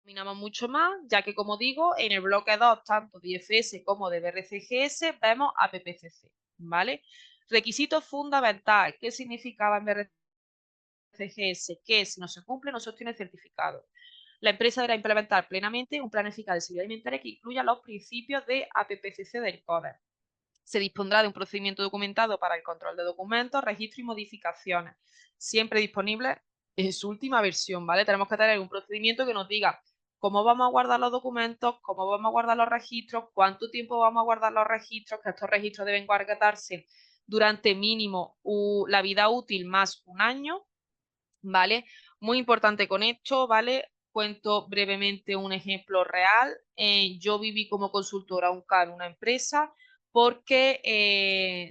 Dominamos mucho más, ya que, como digo, en el bloque 2, tanto de IFS como de BRCGS, vemos APPCC, ¿vale? Requisito fundamental. ¿Qué significaba en BRCGS? Que si no se cumple, no se obtiene certificado. La empresa deberá implementar plenamente un plan eficaz de seguridad alimentaria que incluya los principios de APPCC del CODER. Se dispondrá de un procedimiento documentado para el control de documentos, registro y modificaciones, siempre disponible en su última versión, ¿vale? Tenemos que tener un procedimiento que nos diga cómo vamos a guardar los documentos, cómo vamos a guardar los registros, cuánto tiempo vamos a guardar los registros, que estos registros deben guardarse durante mínimo la vida útil más un año, ¿vale? Muy importante con esto, ¿vale? Cuento brevemente un ejemplo real. Yo viví como consultora en una empresa porque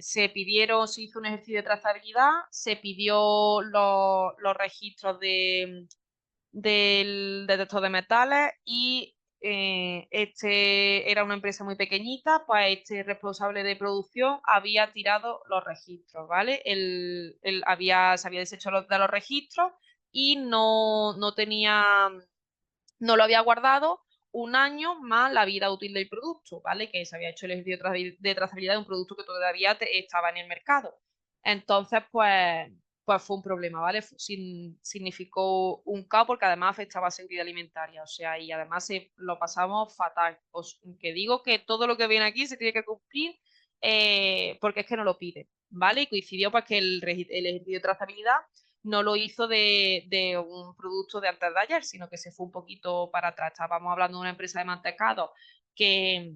se hizo un ejercicio de trazabilidad, se pidió los registros del detector de metales y este era una empresa muy pequeñita, pues este responsable de producción había tirado los registros, ¿vale? Se había deshecho de los registros y no lo había guardado un año más la vida útil del producto, ¿vale? Que se había hecho el ejercicio de trazabilidad de un producto que todavía estaba en el mercado. Entonces, pues fue un problema, ¿vale? Significó un caos porque además afectaba a seguridad alimentaria, o sea, y además lo pasamos fatal. Que digo que todo lo que viene aquí se tiene que cumplir porque es que no lo pide, ¿vale? Y coincidió pues que el ejercicio de trazabilidad no lo hizo de un producto de antes de ayer, sino que se fue un poquito para atrás. Estábamos hablando de una empresa de mantecado que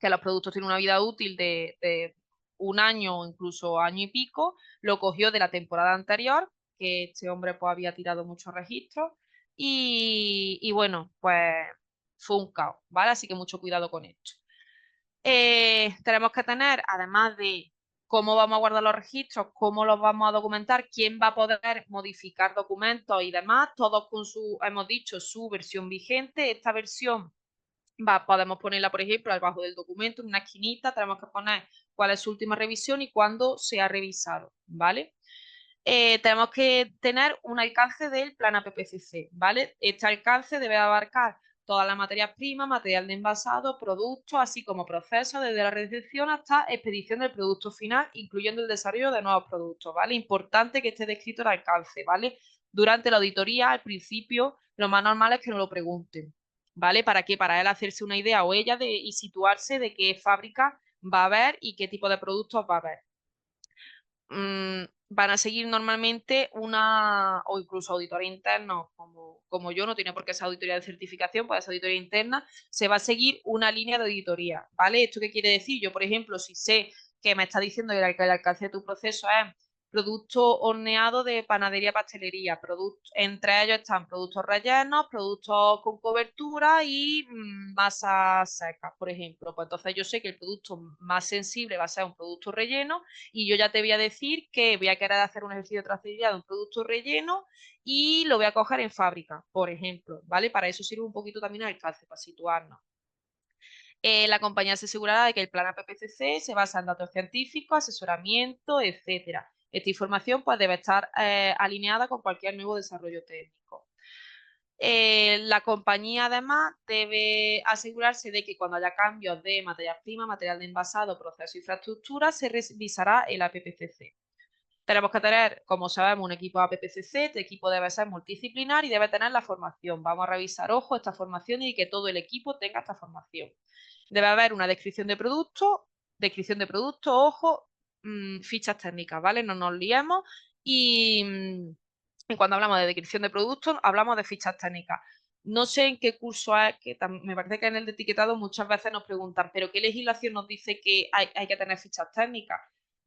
los productos tienen una vida útil de un año o incluso año y pico, lo cogió de la temporada anterior, que este hombre pues había tirado muchos registros y bueno, pues fue un caos, ¿vale? Así que mucho cuidado con esto. Tenemos que tener, además de cómo vamos a guardar los registros, cómo los vamos a documentar, quién va a poder modificar documentos y demás, todos con hemos dicho, su versión vigente. Esta versión podemos ponerla, por ejemplo, abajo del documento, en una esquinita, tenemos que poner cuál es su última revisión y cuándo se ha revisado, ¿vale? Tenemos que tener un alcance del plan APPCC, ¿vale? Este alcance debe abarcar todas las materias primas, material de envasado, productos, así como procesos desde la recepción hasta expedición del producto final, incluyendo el desarrollo de nuevos productos, ¿vale? Importante que esté descrito el alcance, ¿vale? Durante la auditoría, al principio, lo más normal es que no lo pregunten, ¿vale? ¿Para qué? Para él hacerse una idea o ella y situarse de qué fábrica va a haber y qué tipo de productos va a haber. Van a seguir normalmente o incluso auditoría interna, como yo, no tiene por qué ser auditoría de certificación, puede ser auditoría interna, se va a seguir una línea de auditoría, ¿vale? ¿Esto qué quiere decir? Yo, por ejemplo, si sé que me está diciendo que el alcance de tu proceso es producto horneado de panadería, pastelería, entre ellos están productos rellenos, productos con cobertura y masas secas, por ejemplo. Pues entonces yo sé que el producto más sensible va a ser un producto relleno y yo ya te voy a decir que voy a querer hacer un ejercicio de trazabilidad de un producto relleno y lo voy a coger en fábrica, por ejemplo, ¿vale? Para eso sirve un poquito también el alcance, para situarnos. La compañía se asegurará de que el plan APPCC se basa en datos científicos, asesoramiento, etcétera. Esta información pues, debe estar alineada con cualquier nuevo desarrollo técnico. La compañía además debe asegurarse de que cuando haya cambios de materias primas, material de envasado, proceso e infraestructura, se revisará el APPCC. Tenemos que tener, como sabemos, un equipo APPCC, este equipo debe ser multidisciplinar y debe tener la formación. Vamos a revisar, ojo, esta formación y que todo el equipo tenga esta formación. Debe haber una descripción de producto, ojo, fichas técnicas, ¿vale? No nos liemos y cuando hablamos de descripción de productos, hablamos de fichas técnicas. No sé en qué curso es, que me parece que en el de etiquetado muchas veces nos preguntan, ¿pero qué legislación nos dice que hay que tener fichas técnicas?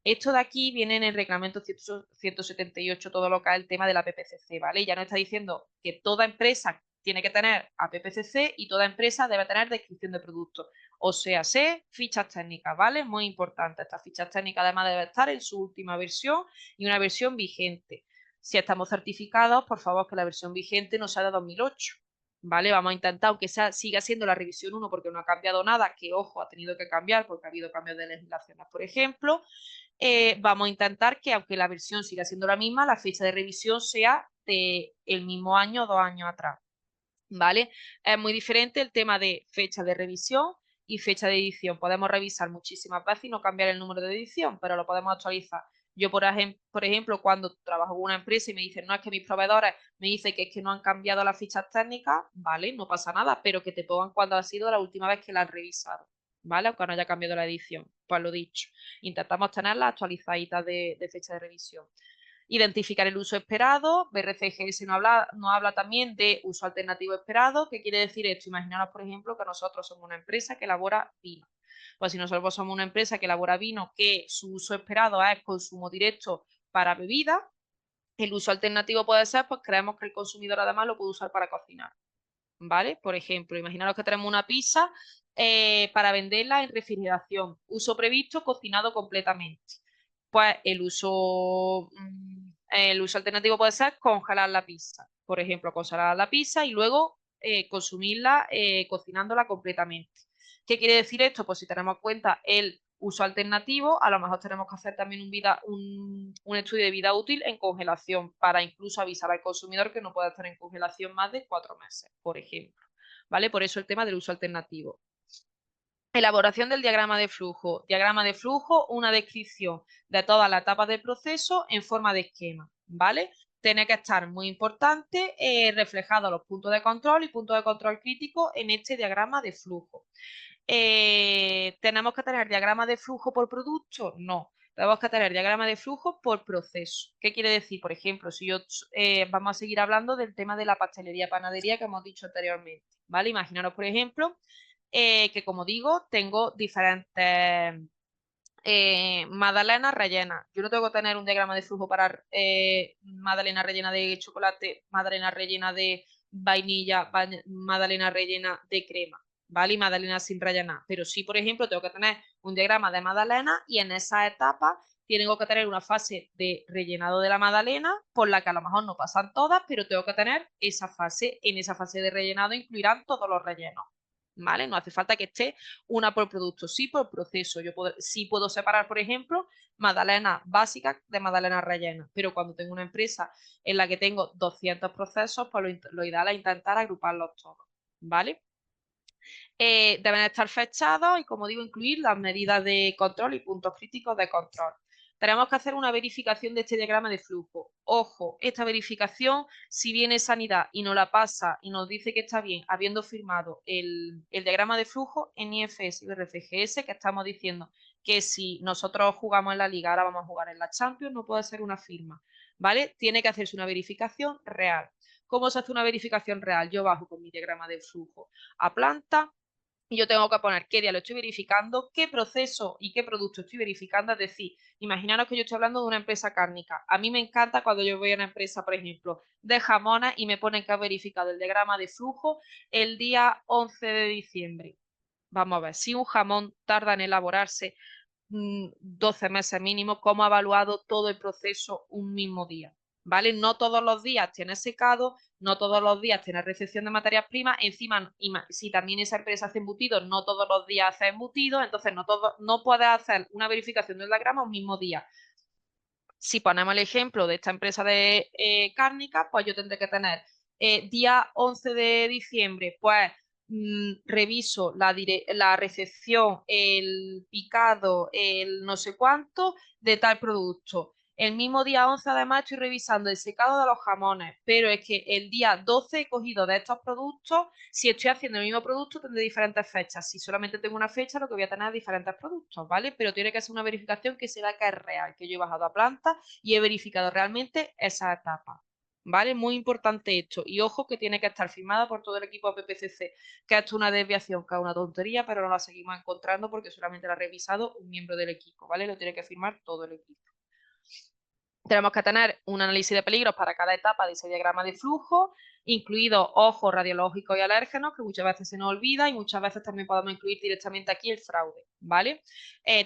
Esto de aquí viene en el reglamento 178, todo lo que es el tema de la PPCC, ¿vale? Ya nos está diciendo que toda empresa tiene que tener a PPCC y toda empresa debe tener descripción de productos. O sea, fichas técnicas, ¿vale? Muy importante. Estas fichas técnicas además deben estar en su última versión y una versión vigente. Si estamos certificados, por favor, que la versión vigente no sea de 2008. ¿Vale? Vamos a intentar, aunque siga siendo la revisión 1 porque no ha cambiado nada, que ojo, ha tenido que cambiar porque ha habido cambios de legislaciones, por ejemplo, vamos a intentar que aunque la versión siga siendo la misma, la fecha de revisión sea del mismo año o 2 años atrás. ¿vale? Es muy diferente el tema de fecha de revisión y fecha de edición. Podemos revisar muchísimas veces y no cambiar el número de edición, pero lo podemos actualizar. Yo, por ejemplo, cuando trabajo en una empresa y me dicen, no, es que mis proveedores me dicen que es que no han cambiado las fichas técnicas, ¿vale? No pasa nada, pero que te pongan cuando ha sido la última vez que la han revisado, ¿vale? Aunque no haya cambiado la edición. Pues lo dicho, intentamos tenerlas actualizaditas de fecha de revisión. Identificar el uso esperado, BRCGS nos habla también de uso alternativo esperado. ¿Qué quiere decir esto? Imaginaros, por ejemplo, que nosotros somos una empresa que elabora vino. Pues si nosotros somos una empresa que elabora vino, que su uso esperado es consumo directo para bebida, el uso alternativo puede ser, pues creemos que el consumidor además lo puede usar para cocinar, ¿vale? Por ejemplo, imaginaros que tenemos una pizza para venderla en refrigeración. Uso previsto, cocinado completamente. Pues el uso alternativo puede ser congelar la pizza. Por ejemplo, congelar la pizza y luego consumirla cocinándola completamente. ¿Qué quiere decir esto? Pues si tenemos en cuenta el uso alternativo, a lo mejor tenemos que hacer también un estudio de vida útil en congelación para incluso avisar al consumidor que no puede estar en congelación más de 4 meses, por ejemplo. ¿Vale? Por eso el tema del uso alternativo. Elaboración del diagrama de flujo. Diagrama de flujo, una descripción de todas las etapas del proceso en forma de esquema, ¿vale? Tiene que estar muy importante reflejados los puntos de control y puntos de control críticos en este diagrama de flujo. ¿Tenemos que tener diagrama de flujo por producto? No. Tenemos que tener diagrama de flujo por proceso. ¿Qué quiere decir? Por ejemplo, si yo vamos a seguir hablando del tema de la pastelería panadería que hemos dicho anteriormente, ¿vale? Imaginaros, por ejemplo, que como digo, tengo diferentes magdalenas rellenas. Yo no tengo que tener un diagrama de flujo para magdalena rellena de chocolate, magdalena rellena de vainilla, magdalena rellena de crema, ¿vale? Y magdalena sin rellenar. Pero sí, por ejemplo, tengo que tener un diagrama de magdalena y en esa etapa tengo que tener una fase de rellenado de la magdalena, por la que a lo mejor no pasan todas, pero tengo que tener esa fase. En esa fase de rellenado incluirán todos los rellenos. ¿Vale? No hace falta que esté una por producto, sí por proceso. Sí puedo separar, por ejemplo, magdalenas básicas de magdalenas rellenas, pero cuando tengo una empresa en la que tengo 200 procesos, pues lo ideal es intentar agruparlos todos, ¿vale? Deben estar fechados y, como digo, incluir las medidas de control y puntos críticos de control. Tenemos que hacer una verificación de este diagrama de flujo. Ojo, esta verificación, si viene Sanidad y nos la pasa y nos dice que está bien, habiendo firmado el diagrama de flujo en IFS y RCGS, que estamos diciendo que si nosotros jugamos en la Liga, ahora vamos a jugar en la Champions, no puede ser una firma, ¿vale? Tiene que hacerse una verificación real. ¿Cómo se hace una verificación real? Yo bajo con mi diagrama de flujo a planta, y yo tengo que poner qué día lo estoy verificando, qué proceso y qué producto estoy verificando. Es decir, imaginaros que yo estoy hablando de una empresa cárnica. A mí me encanta cuando yo voy a una empresa, por ejemplo, de jamones y me ponen que ha verificado el diagrama de flujo el día 11 de diciembre. Vamos a ver, si un jamón tarda en elaborarse 12 meses mínimo, ¿cómo ha evaluado todo el proceso un mismo día? ¿Vale? No todos los días tiene secado, no todos los días tiene recepción de materias primas, encima, si también esa empresa hace embutidos, no todos los días hace embutidos, entonces no puedes hacer una verificación del diagrama un mismo día. Si ponemos el ejemplo de esta empresa de cárnica, pues yo tendré que tener día 11 de diciembre, pues reviso la recepción, el picado, el no sé cuánto de tal producto. El mismo día 11 además estoy revisando el secado de los jamones, pero es que el día 12 he cogido de estos productos, si estoy haciendo el mismo producto tendré diferentes fechas. Si solamente tengo una fecha, lo que voy a tener es diferentes productos, ¿vale? Pero tiene que ser una verificación que se vea que es real, que yo he bajado a planta y he verificado realmente esa etapa. ¿Vale? Muy importante esto. Y ojo que tiene que estar firmada por todo el equipo de PPCC, que esto es una desviación, que es una tontería, pero no la seguimos encontrando porque solamente la ha revisado un miembro del equipo, ¿vale? Lo tiene que firmar todo el equipo. Tenemos que tener un análisis de peligros para cada etapa de ese diagrama de flujo, incluidos ojos radiológicos y alérgenos, que muchas veces se nos olvida, y muchas veces también podemos incluir directamente aquí el fraude, ¿vale?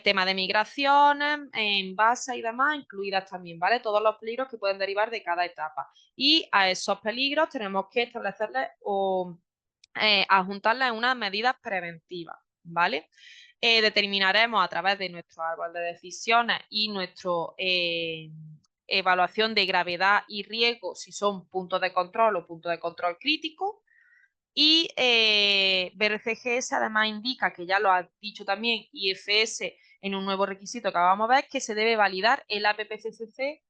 Tema de migraciones, envases y demás, incluidas también, ¿vale? Todos los peligros que pueden derivar de cada etapa. Y a esos peligros tenemos que establecerles o adjuntarles unas medidas preventivas, ¿vale? Determinaremos a través de nuestro árbol de decisiones y nuestro evaluación de gravedad y riesgo si son puntos de control o puntos de control crítico. Y BRCGS además indica, que ya lo ha dicho también IFS en un nuevo requisito que vamos a ver, que se debe validar el APPCC,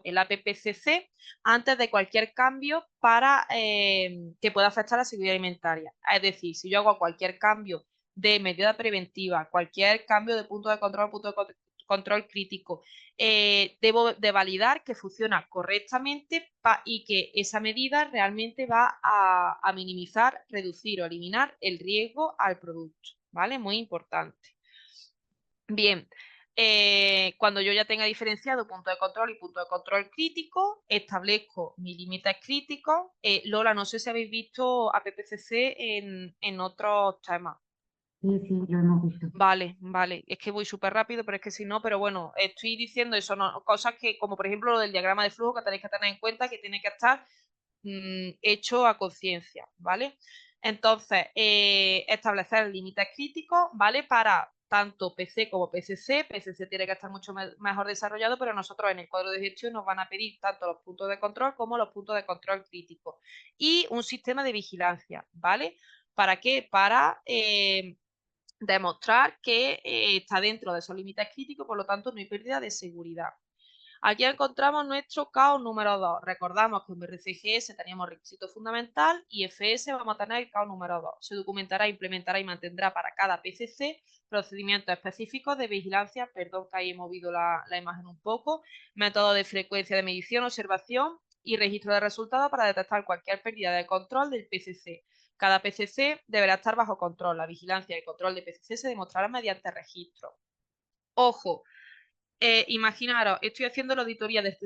el APPCC antes de cualquier cambio para que pueda afectar a la seguridad alimentaria. Es decir, si yo hago cualquier cambio de medida preventiva, cualquier cambio de punto de control crítico, debo de validar que funciona correctamente y que esa medida realmente va a minimizar, reducir o eliminar el riesgo al producto, ¿vale? Muy importante. Bien, cuando yo ya tenga diferenciado punto de control y punto de control crítico, establezco mis límites críticos. Lola, no sé si habéis visto APPCC en otros temas. Sí, sí, lo hemos visto. Vale, vale. Es que voy súper rápido, pero es que si no, pero bueno, estoy diciendo eso, no, cosas que, como por ejemplo lo del diagrama de flujo, que tenéis que tener en cuenta que tiene que estar hecho a conciencia, ¿vale? Entonces, establecer límites críticos, ¿vale? Para tanto PC como PCC. PCC tiene que estar mucho mejor desarrollado, pero nosotros en el cuadro de gestión nos van a pedir tanto los puntos de control como los puntos de control críticos. Y un sistema de vigilancia, ¿vale? ¿Para qué? Para demostrar que está dentro de esos límites críticos, por lo tanto no hay pérdida de seguridad. Aquí encontramos nuestro caos número 2. Recordamos que en BRCGS teníamos requisito fundamental y FS vamos a tener el caos número 2. Se documentará, implementará y mantendrá para cada PCC procedimientos específicos de vigilancia, perdón que ahí he movido la imagen un poco, método de frecuencia de medición, observación y registro de resultados para detectar cualquier pérdida de control del PCC. Cada PCC deberá estar bajo control. La vigilancia y el control de PCC se demostrará mediante registro. Ojo, imaginaros, estoy haciendo la auditoría de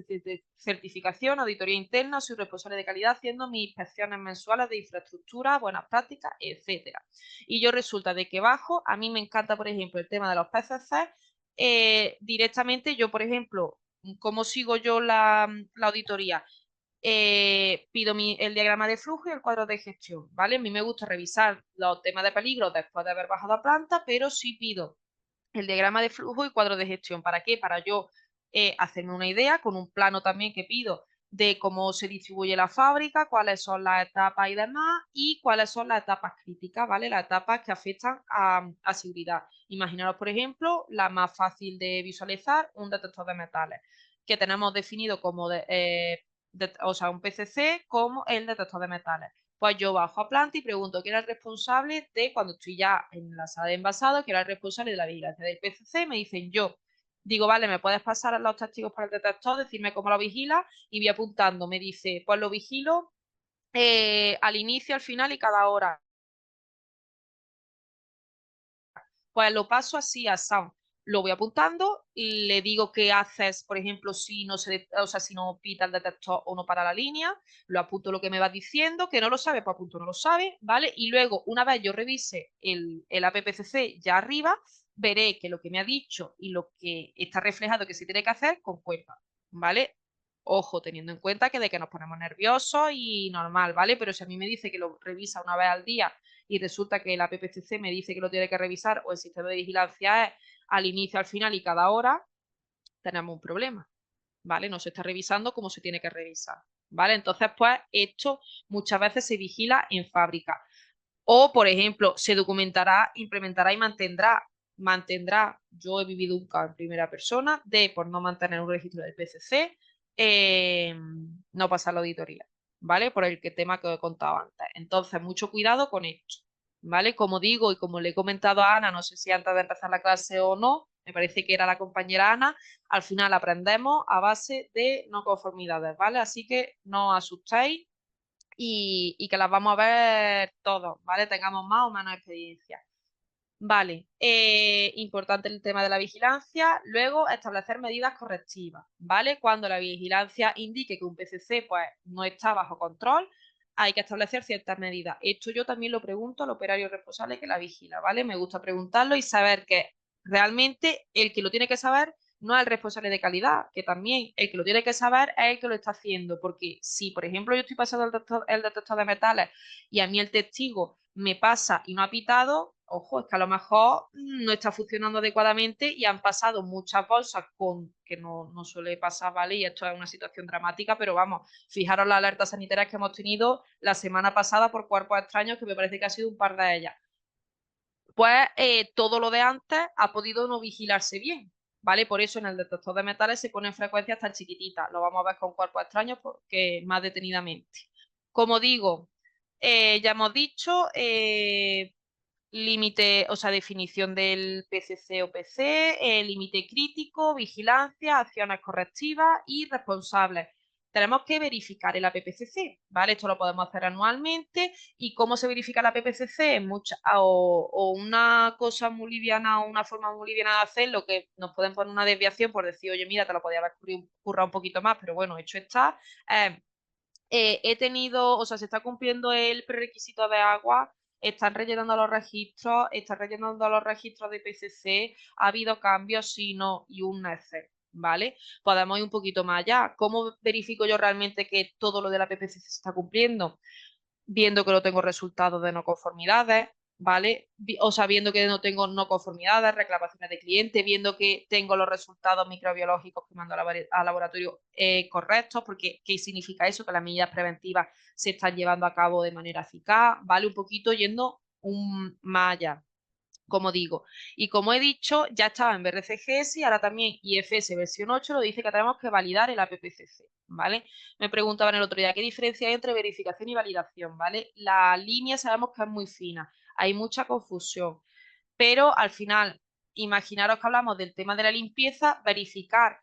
certificación, auditoría interna, soy responsable de calidad haciendo mis inspecciones mensuales de infraestructura, buenas prácticas, etcétera. Y yo resulta de que bajo, a mí me encanta, por ejemplo, el tema de los PCC, directamente yo, por ejemplo, ¿cómo sigo yo la auditoría? Pido el diagrama de flujo y el cuadro de gestión, ¿vale? A mí me gusta revisar los temas de peligro después de haber bajado a planta, pero sí pido el diagrama de flujo y cuadro de gestión. ¿Para qué? Para yo hacerme una idea, con un plano también que pido de cómo se distribuye la fábrica, cuáles son las etapas y demás, y cuáles son las etapas críticas, ¿vale? Las etapas que afectan a seguridad. Imaginaros, por ejemplo, la más fácil de visualizar, un detector de metales, que tenemos definido como o sea, un PCC como el detector de metales. Pues yo bajo a planta y pregunto quién era el responsable de, cuando estoy ya en la sala de envasado, quién era el responsable de la vigilancia del PCC. Me dicen yo. Digo, vale, ¿me puedes pasar a los testigos para el detector, decirme cómo lo vigila? Y voy apuntando. Me dice, pues lo vigilo al inicio, al final y cada hora. Pues lo paso así a Sound. Lo voy apuntando y le digo qué haces, por ejemplo, si no si no pita el detector o no para la línea, lo apunto lo que me va diciendo, que no lo sabe, pues apunto no lo sabe, ¿vale? Y luego, una vez yo revise el APPCC ya arriba, veré que lo que me ha dicho y lo que está reflejado que se tiene que hacer concuerda, ¿vale? Ojo, teniendo en cuenta que de que nos ponemos nerviosos y normal, ¿vale? Pero si a mí me dice que lo revisa una vez al día y resulta que la PPCC me dice que lo tiene que revisar o el sistema de vigilancia es al inicio, al final y cada hora, tenemos un problema, ¿vale? No se está revisando como se tiene que revisar, ¿vale? Entonces, pues esto muchas veces se vigila en fábrica. O, por ejemplo, se documentará, implementará y mantendrá, yo he vivido un caso en primera persona de, por no mantener un registro del PCC, no pasar la auditoría, ¿vale? Por el tema que os he contado antes. Entonces, mucho cuidado con esto, ¿vale? Como digo y como le he comentado a Ana, no sé si antes de empezar la clase o no, me parece que era la compañera Ana, al final aprendemos a base de no conformidades, ¿vale? Así que no os asustéis y que las vamos a ver todos, ¿vale? Tengamos más o menos experiencia. Vale, importante el tema de la vigilancia. Luego, establecer medidas correctivas, ¿vale? Cuando la vigilancia indique que un PCC pues, no está bajo control, hay que establecer ciertas medidas. Esto yo también lo pregunto al operario responsable que la vigila, ¿vale? Me gusta preguntarlo y saber que realmente el que lo tiene que saber no es el responsable de calidad, que también el que lo tiene que saber es el que lo está haciendo, porque si, por ejemplo, yo estoy pasando el detector de metales y a mí el testigo me pasa y no ha pitado, ojo, es que a lo mejor no está funcionando adecuadamente y han pasado muchas bolsas que no suele pasar, ¿vale? Y esto es una situación dramática, pero vamos, fijaros las alertas sanitarias que hemos tenido la semana pasada por cuerpos extraños, que me parece que ha sido un par de ellas. Pues todo lo de antes ha podido no vigilarse bien, ¿vale? Por eso en el detector de metales se ponen frecuencias tan chiquititas. Lo vamos a ver con cuerpos extraños porque más detenidamente. Como digo, ya hemos dicho, límite, o sea, definición del PCC o PC, límite crítico, vigilancia, acciones correctivas y responsables. Tenemos que verificar el APPCC, ¿vale? Esto lo podemos hacer anualmente. ¿Y cómo se verifica la APPCC? O una cosa muy liviana o una forma muy liviana de hacerlo, que nos pueden poner una desviación por decir, oye, mira, te lo podía haber currado un poquito más, pero bueno, hecho está. He tenido, o sea, se está cumpliendo el prerequisito de agua, están rellenando los registros, de PCC, ha habido cambios, sí, no, y un Excel, ¿vale? Podemos ir un poquito más allá. ¿Cómo verifico yo realmente que todo lo de la PPCC se está cumpliendo? Viendo que no tengo resultados de no conformidades, ¿vale? O sea, viendo que no tengo no conformidades, reclamaciones de cliente, viendo que tengo los resultados microbiológicos que mando al laboratorio correctos, porque ¿qué significa eso? Que las medidas preventivas se están llevando a cabo de manera eficaz, ¿vale? Un poquito yendo más allá, como digo. Y como he dicho, ya estaba en BRCGS y ahora también IFS versión 8 lo dice que tenemos que validar el APPCC, ¿vale? Me preguntaban el otro día, ¿qué diferencia hay entre verificación y validación, ¿vale? La línea sabemos que es muy fina, hay mucha confusión, pero al final, imaginaros que hablamos del tema de la limpieza, verificar,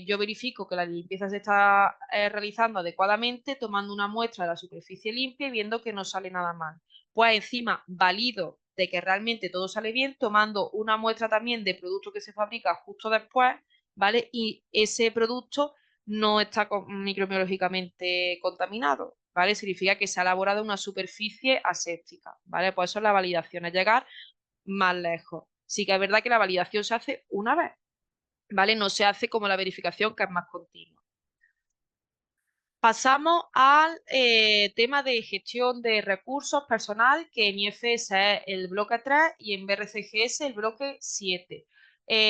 yo verifico que la limpieza se está realizando adecuadamente, tomando una muestra de la superficie limpia y viendo que no sale nada mal. Pues encima valido de que realmente todo sale bien, tomando una muestra también de producto que se fabrica justo después, ¿vale? Y ese producto no está microbiológicamente contaminado, ¿vale? Significa que se ha elaborado una superficie aséptica, ¿vale? Pues eso es la validación, es llegar más lejos. Sí que es verdad que la validación se hace una vez, ¿vale? No se hace como la verificación, que es más continua. Pasamos al tema de gestión de recursos personal, que en IFS es el bloque 3 y en BRCGS el bloque 7.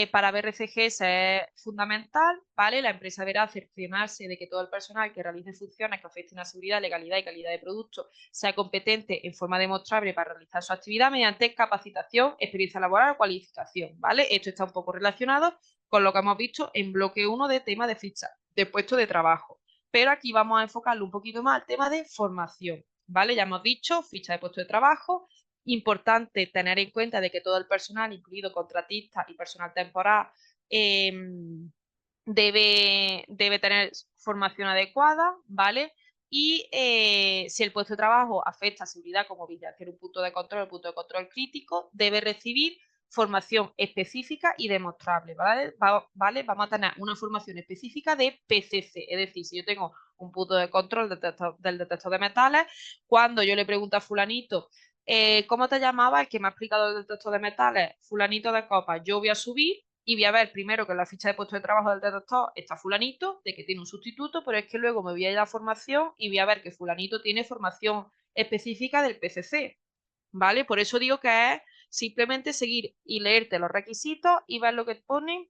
Para BRCGS es fundamental, ¿vale? La empresa deberá cerciorarse de que todo el personal que realice funciones que afecten a seguridad, legalidad y calidad de producto sea competente en forma demostrable para realizar su actividad mediante capacitación, experiencia laboral o cualificación, ¿vale? Esto está un poco relacionado con lo que hemos visto en bloque 1 de tema de ficha de puesto de trabajo. Pero aquí vamos a enfocarlo un poquito más al tema de formación, ¿vale? Ya hemos dicho, ficha de puesto de trabajo, importante tener en cuenta de que todo el personal, incluido contratistas y personal temporal, debe tener formación adecuada, ¿vale? Y si el puesto de trabajo afecta a seguridad, como hacer un punto de control crítico, debe recibir formación específica y demostrable, ¿vale? Vamos a tener una formación específica de PCC, es decir, si yo tengo un punto de control del detector de metales, cuando yo le pregunto a fulanito, ¿cómo te llamaba el que me ha explicado el detector de metales? Fulanito de copa, yo voy a subir y voy a ver primero que en la ficha de puesto de trabajo del detector está fulanito, de que tiene un sustituto, pero es que luego me voy a ir a la formación y voy a ver que fulanito tiene formación específica del PCC, ¿vale? Por eso digo que es simplemente seguir y leerte los requisitos y ver lo que ponen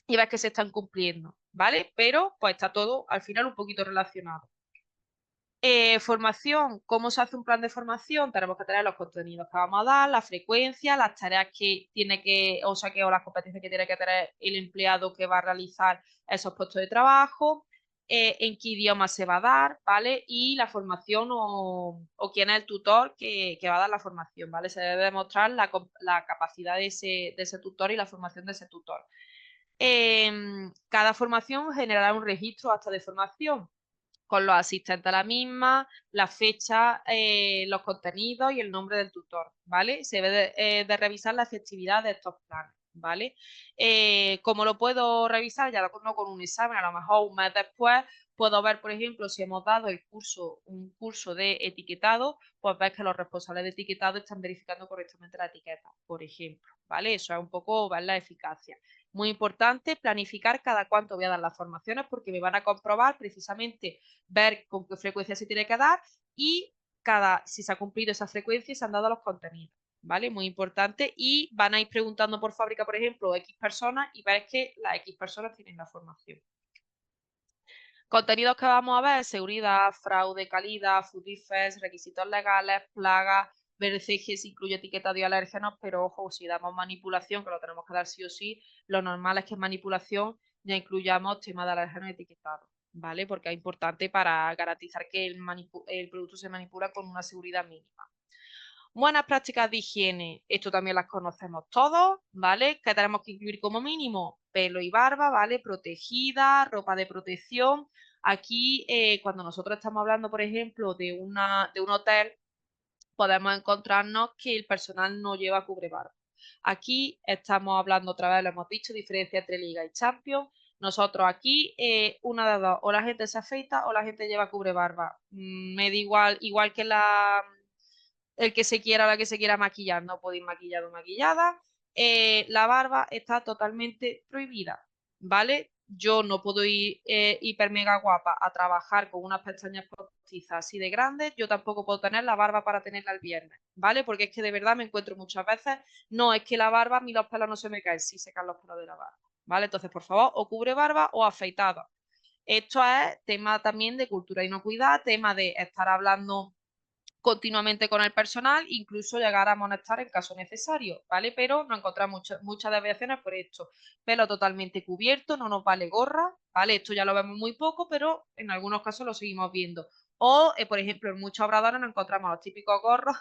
y ver que se están cumpliendo, ¿vale? Pero pues está todo al final un poquito relacionado. Formación, ¿cómo se hace un plan de formación? Tenemos que tener los contenidos que vamos a dar, la frecuencia, las tareas que tiene que, o las competencias que tiene que tener el empleado que va a realizar esos puestos de trabajo, en qué idioma se va a dar, ¿vale? Y la formación o quién es el tutor que va a dar la formación, ¿vale? Se debe demostrar la capacidad de ese tutor y la formación de ese tutor. Cada formación generará un registro hasta de formación con los asistentes a la misma, la fecha, los contenidos y el nombre del tutor, ¿vale? Se debe de revisar la efectividad de estos planes, ¿vale? ¿Cómo lo puedo revisar? Ya no con un examen, a lo mejor un mes después puedo ver, por ejemplo, si hemos dado un curso de etiquetado, pues ver que los responsables de etiquetado están verificando correctamente la etiqueta, por ejemplo, ¿vale? Eso es un poco ver la eficacia. Muy importante planificar cada cuánto voy a dar las formaciones porque me van a comprobar precisamente ver con qué frecuencia se tiene que dar y si se ha cumplido esa frecuencia y se han dado los contenidos, ¿vale? Muy importante. Y van a ir preguntando por fábrica, por ejemplo, X personas y veis que las X personas tienen la formación. Contenidos que vamos a ver: seguridad, fraude, calidad, food defects, requisitos legales, plagas. BRCG se incluye etiqueta de alérgenos, pero ojo, si damos manipulación, que lo tenemos que dar sí o sí, lo normal es que en manipulación ya incluyamos tema de alérgenos etiquetados, ¿vale? Porque es importante para garantizar que el producto se manipula con una seguridad mínima. Buenas prácticas de higiene, esto también las conocemos todos, ¿vale? Que tenemos que incluir como mínimo pelo y barba, ¿vale? Protegida, ropa de protección. Aquí, cuando nosotros estamos hablando, por ejemplo, de un hotel, podemos encontrarnos que el personal no lleva cubrebarba. Aquí estamos hablando otra vez, lo hemos dicho, diferencia entre Liga y Champions. Nosotros aquí, una de dos, o la gente se afeita o la gente lleva cubrebarba. Me da igual que el que se quiera o la que se quiera maquillar, no puede ir maquillado o maquillada. La barba está totalmente prohibida, ¿vale? Yo no puedo ir hiper mega guapa a trabajar con unas pestañas postizas así de grandes, yo tampoco puedo tener la barba para tenerla el viernes, ¿vale? Porque es que de verdad me encuentro muchas veces, no es que la barba, a mí los pelos no se me caen, sí se caen los pelos de la barba, ¿vale? Entonces, por favor, o cubre barba o afeitada. Esto es tema también de cultura y inocuidad, tema de estar hablando continuamente con el personal, incluso llegar a amonestar en caso necesario, ¿vale? Pero nos encontramos muchas desviaciones por esto. Pelo totalmente cubierto, no nos vale gorra, ¿vale? Esto ya lo vemos muy poco, pero en algunos casos lo seguimos viendo. O, por ejemplo, en muchos obradores nos encontramos los típicos gorros.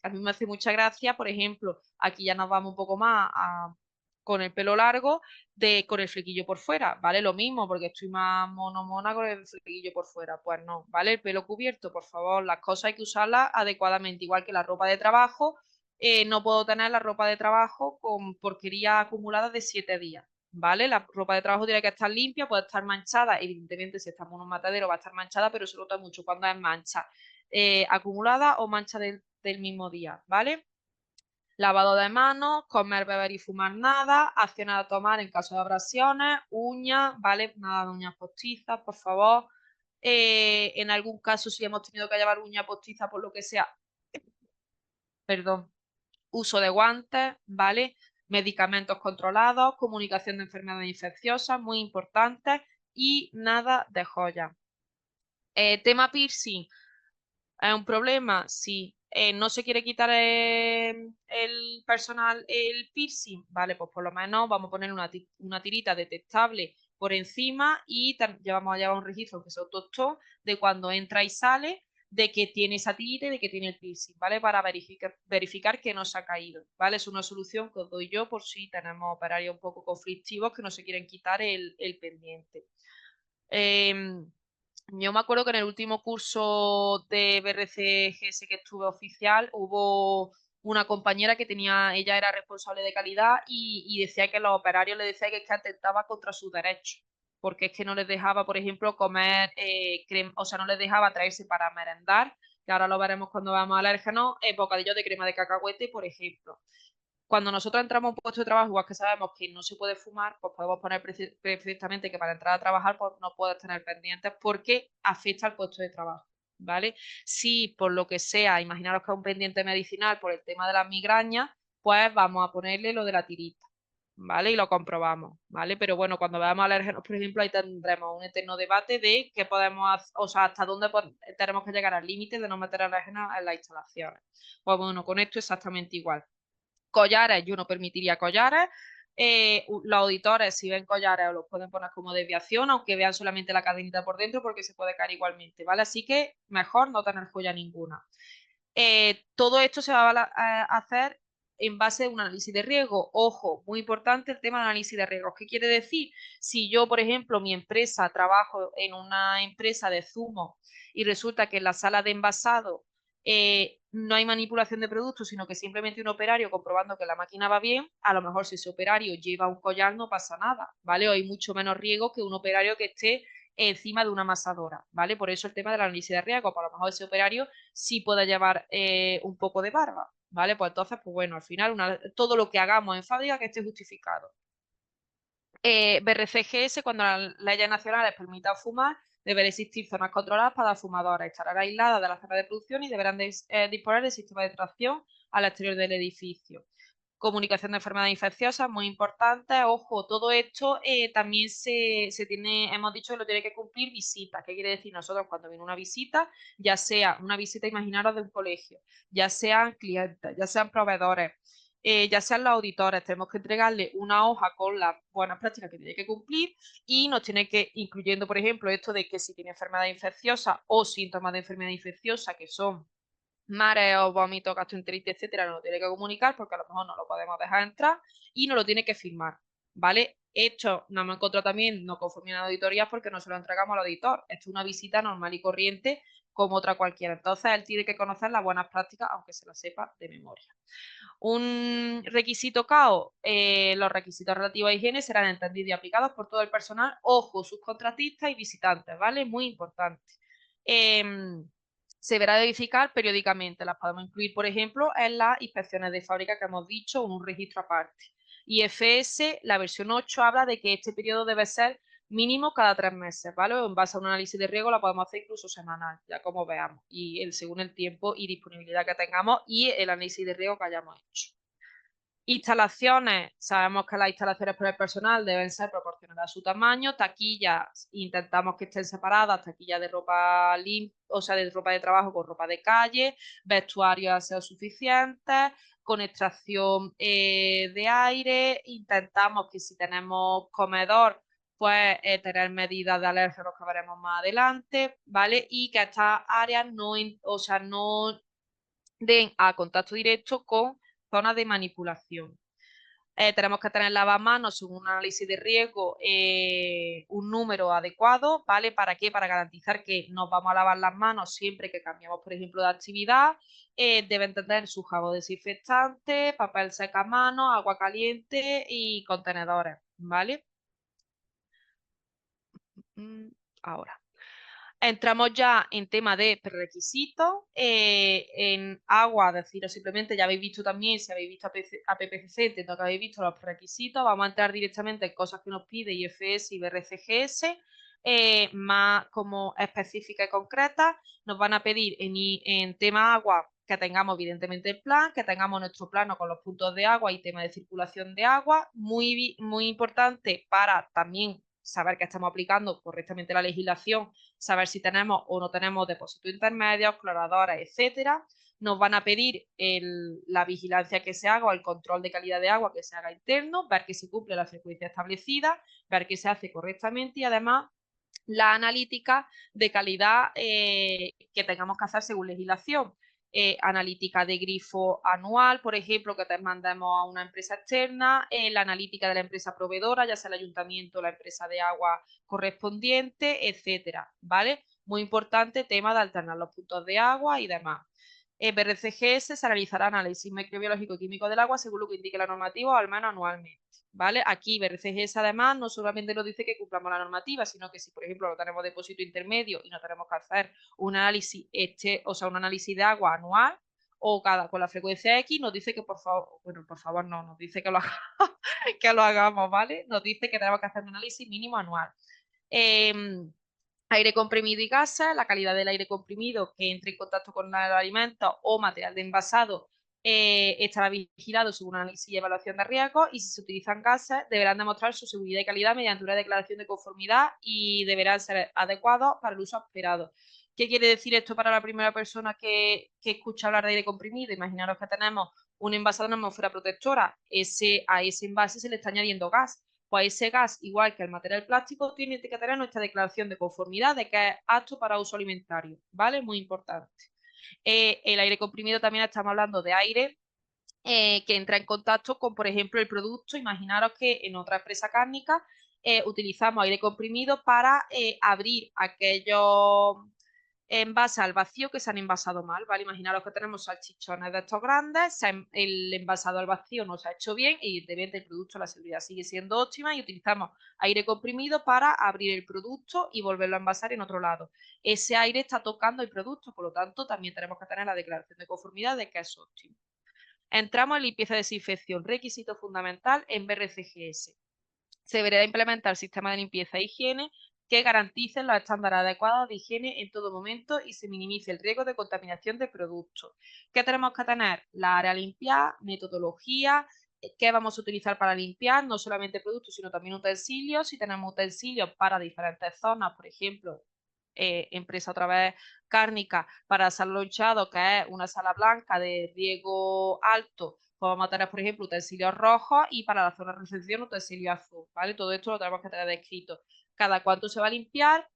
A mí me hace mucha gracia, por ejemplo, aquí ya nos vamos un poco más con el pelo largo, con el flequillo por fuera, ¿vale? Lo mismo, porque estoy más mona con el flequillo por fuera. Pues no, ¿vale? El pelo cubierto, por favor, las cosas hay que usarlas adecuadamente, igual que la ropa de trabajo. No puedo tener la ropa de trabajo con porquería acumulada de 7 días, ¿vale? La ropa de trabajo tiene que estar limpia, puede estar manchada, evidentemente si estamos en un matadero va a estar manchada, pero se nota mucho cuando es mancha acumulada o mancha del mismo día, ¿vale? Lavado de manos, comer, beber y fumar nada, acciones a tomar en caso de abrasiones, uñas, ¿vale? Nada de uñas postizas, por favor. En algún caso, si hemos tenido que llevar uña postiza por lo que sea, perdón, uso de guantes, ¿vale? Medicamentos controlados, comunicación de enfermedades infecciosas, muy importantes, y nada de joyas. Tema piercing. ¿Es un problema? Sí. ¿No se quiere quitar el personal el piercing? Vale, pues por lo menos vamos a poner una tirita detectable por encima y vamos a llevar un registro que se autostó de cuando entra y sale, de que tiene esa tirita y de que tiene el piercing, ¿vale? Para verificar que no se ha caído, ¿vale? Es una solución que os doy yo por si tenemos operarios un poco conflictivos que no se quieren quitar el pendiente. Yo me acuerdo que en el último curso de BRCGS que estuve oficial hubo una compañera que ella era responsable de calidad y decía que los operarios le decían que atentaba contra sus derechos, porque es que no les dejaba, por ejemplo, comer crema, o sea, no les dejaba traerse para merendar, que ahora lo veremos cuando veamos alérgenos, bocadillos de crema de cacahuete, por ejemplo. Cuando nosotros entramos a un puesto de trabajo, igual que sabemos que no se puede fumar, pues podemos poner perfectamente que para entrar a trabajar pues no puedes tener pendientes porque afecta al puesto de trabajo, ¿vale? Si por lo que sea, imaginaros que es un pendiente medicinal por el tema de las migrañas, pues vamos a ponerle lo de la tirita, ¿vale? Y lo comprobamos, ¿vale? Pero bueno, cuando veamos alérgenos, por ejemplo, ahí tendremos un eterno debate de qué podemos hacer, o sea, hasta dónde tenemos que llegar al límite de no meter alérgenos en las instalaciones. Pues bueno, con esto exactamente igual. Collares, yo no permitiría collares. Los auditores, si ven collares, los pueden poner como desviación, aunque vean solamente la cadenita por dentro, porque se puede caer igualmente, ¿vale? Así que mejor no tener joya ninguna. Todo esto se va a hacer en base a un análisis de riesgo. Ojo, muy importante el tema del análisis de riesgos. ¿Qué quiere decir? Si yo, por ejemplo, mi empresa, trabajo en una empresa de zumo y resulta que en la sala de envasado no hay manipulación de productos, sino que simplemente un operario comprobando que la máquina va bien, a lo mejor si ese operario lleva un collar no pasa nada, ¿vale? O hay mucho menos riesgo que un operario que esté encima de una amasadora, ¿vale? Por eso el tema del análisis de riesgo, por lo mejor ese operario sí pueda llevar un poco de barba, ¿vale? Pues entonces, pues bueno, al final todo lo que hagamos en fábrica que esté justificado. BRCGS, cuando las leyes nacionales permitan fumar, Deberán existir zonas controladas para fumadores, estarán aisladas de la zona de producción y deberán disponer de sistema de tracción al exterior del edificio. Comunicación de enfermedades infecciosas, muy importante. Ojo, todo esto también hemos dicho que lo tiene que cumplir visitas. ¿Qué quiere decir? Nosotros cuando viene una visita, ya sea una visita, imaginaros, de un colegio, ya sean clientes, ya sean proveedores, ya sean los auditores, tenemos que entregarle una hoja con las buenas prácticas que tiene que cumplir y nos tiene que, incluyendo, por ejemplo, esto de que si tiene enfermedad infecciosa o síntomas de enfermedad infecciosa, que son mareos, vómitos, gastroenteritis, etcétera, nos lo tiene que comunicar porque a lo mejor no lo podemos dejar entrar y nos lo tiene que firmar, ¿vale? Esto nos hemos encontrado también no conforme a auditorías porque no se lo entregamos al auditor. Esto es una visita normal y corriente como otra cualquiera. Entonces, él tiene que conocer las buenas prácticas, aunque se las sepa de memoria. Un requisito CAO, los requisitos relativos a higiene serán entendidos y aplicados por todo el personal, ojo, subcontratistas y visitantes, ¿vale? Muy importante. Se deberá verificar periódicamente, las podemos incluir, por ejemplo, en las inspecciones de fábrica que hemos dicho, en un registro aparte. IFS, la versión 8, habla de que este periodo debe ser mínimo cada 3 meses, ¿vale? En base a un análisis de riesgo la podemos hacer incluso semanal, ya como veamos, y según el tiempo y disponibilidad que tengamos y el análisis de riesgo que hayamos hecho. Instalaciones, sabemos que las instalaciones para el personal deben ser proporcionadas a su tamaño. Taquillas, intentamos que estén separadas, taquillas de ropa limpia, o sea, de ropa de trabajo con ropa de calle, vestuarios aseos suficientes, con extracción de aire. Intentamos que si tenemos comedor, pues tener medidas de alergia, los que veremos más adelante, ¿vale? Y que estas áreas no den a contacto directo con zonas de manipulación. Tenemos que tener lavamanos según un análisis de riesgo, un número adecuado, ¿vale? ¿Para qué? Para garantizar que nos vamos a lavar las manos siempre que cambiamos, por ejemplo, de actividad. Deben tener su jabón desinfectante, papel secamano, agua caliente y contenedores, ¿vale? Ahora. Entramos ya en tema de prerequisitos. En agua, deciros simplemente, ya habéis visto también, si habéis visto a PPCC, entiendo que habéis visto los prerequisitos. Vamos a entrar directamente en cosas que nos pide IFS y BRCGS, más como específicas y concretas. Nos van a pedir en tema agua que tengamos evidentemente el plan, que tengamos nuestro plano con los puntos de agua y tema de circulación de agua. Muy, muy importante para también saber que estamos aplicando correctamente la legislación, saber si tenemos o no tenemos depósitos intermedios, cloradoras, etcétera. Nos van a pedir la vigilancia que se haga o el control de calidad de agua que se haga interno, ver que se cumple la frecuencia establecida, ver que se hace correctamente y además la analítica de calidad que tengamos que hacer según legislación. Analítica de grifo anual, por ejemplo, que te mandemos a una empresa externa, la analítica de la empresa proveedora, ya sea el ayuntamiento o la empresa de agua correspondiente, etcétera, ¿vale? Muy importante tema de alternar los puntos de agua y demás. BRCGS se realizará análisis microbiológico y químico del agua según lo que indique la normativa o al menos anualmente. ¿Vale? Aquí BRCGS además no solamente nos dice que cumplamos la normativa, sino que si por ejemplo no tenemos depósito intermedio y no tenemos que hacer un análisis un análisis de agua anual o con la frecuencia X, nos dice que por favor, bueno, por favor no, nos dice que lo que lo hagamos, ¿vale? Nos dice que tenemos que hacer un análisis mínimo anual. Aire comprimido y gases, la calidad del aire comprimido que entre en contacto con el alimento o material de envasado estará vigilado según análisis y evaluación de riesgos, y si se utilizan gases deberán demostrar su seguridad y calidad mediante una declaración de conformidad y deberán ser adecuados para el uso esperado. ¿Qué quiere decir esto para la primera persona que escucha hablar de aire comprimido? Imaginaros que tenemos un envasado en atmósfera protectora, a ese envase se le está añadiendo gas. Pues ese gas, igual que el material plástico, tiene que tener nuestra declaración de conformidad de que es apto para uso alimentario, ¿vale? Muy importante. El aire comprimido también estamos hablando de aire que entra en contacto con, por ejemplo, el producto. Imaginaros que en otra empresa cárnica utilizamos aire comprimido para abrir aquellos envases al vacío que se han envasado mal, ¿vale? Imaginaros que tenemos salchichones de estos grandes, el envasado al vacío no se ha hecho bien y evidentemente el producto, la seguridad sigue siendo óptima y utilizamos aire comprimido para abrir el producto y volverlo a envasar en otro lado. Ese aire está tocando el producto, por lo tanto también tenemos que tener la declaración de conformidad de que es óptimo. Entramos en limpieza y desinfección, requisito fundamental en BRCGS. Se deberá implementar el sistema de limpieza e higiene que garanticen los estándares adecuados de higiene en todo momento y se minimice el riesgo de contaminación de productos. ¿Qué tenemos que tener? La área limpiada, metodología, qué vamos a utilizar para limpiar, no solamente productos, sino también utensilios. Si tenemos utensilios para diferentes zonas, por ejemplo, empresa otra vez cárnica para salonchado, que es una sala blanca de riego alto, pues vamos a tener, por ejemplo, utensilios rojos y para la zona de recepción utensilios azul, ¿vale? Todo esto lo tenemos que tener descrito. Cada cuánto se va a limpiar,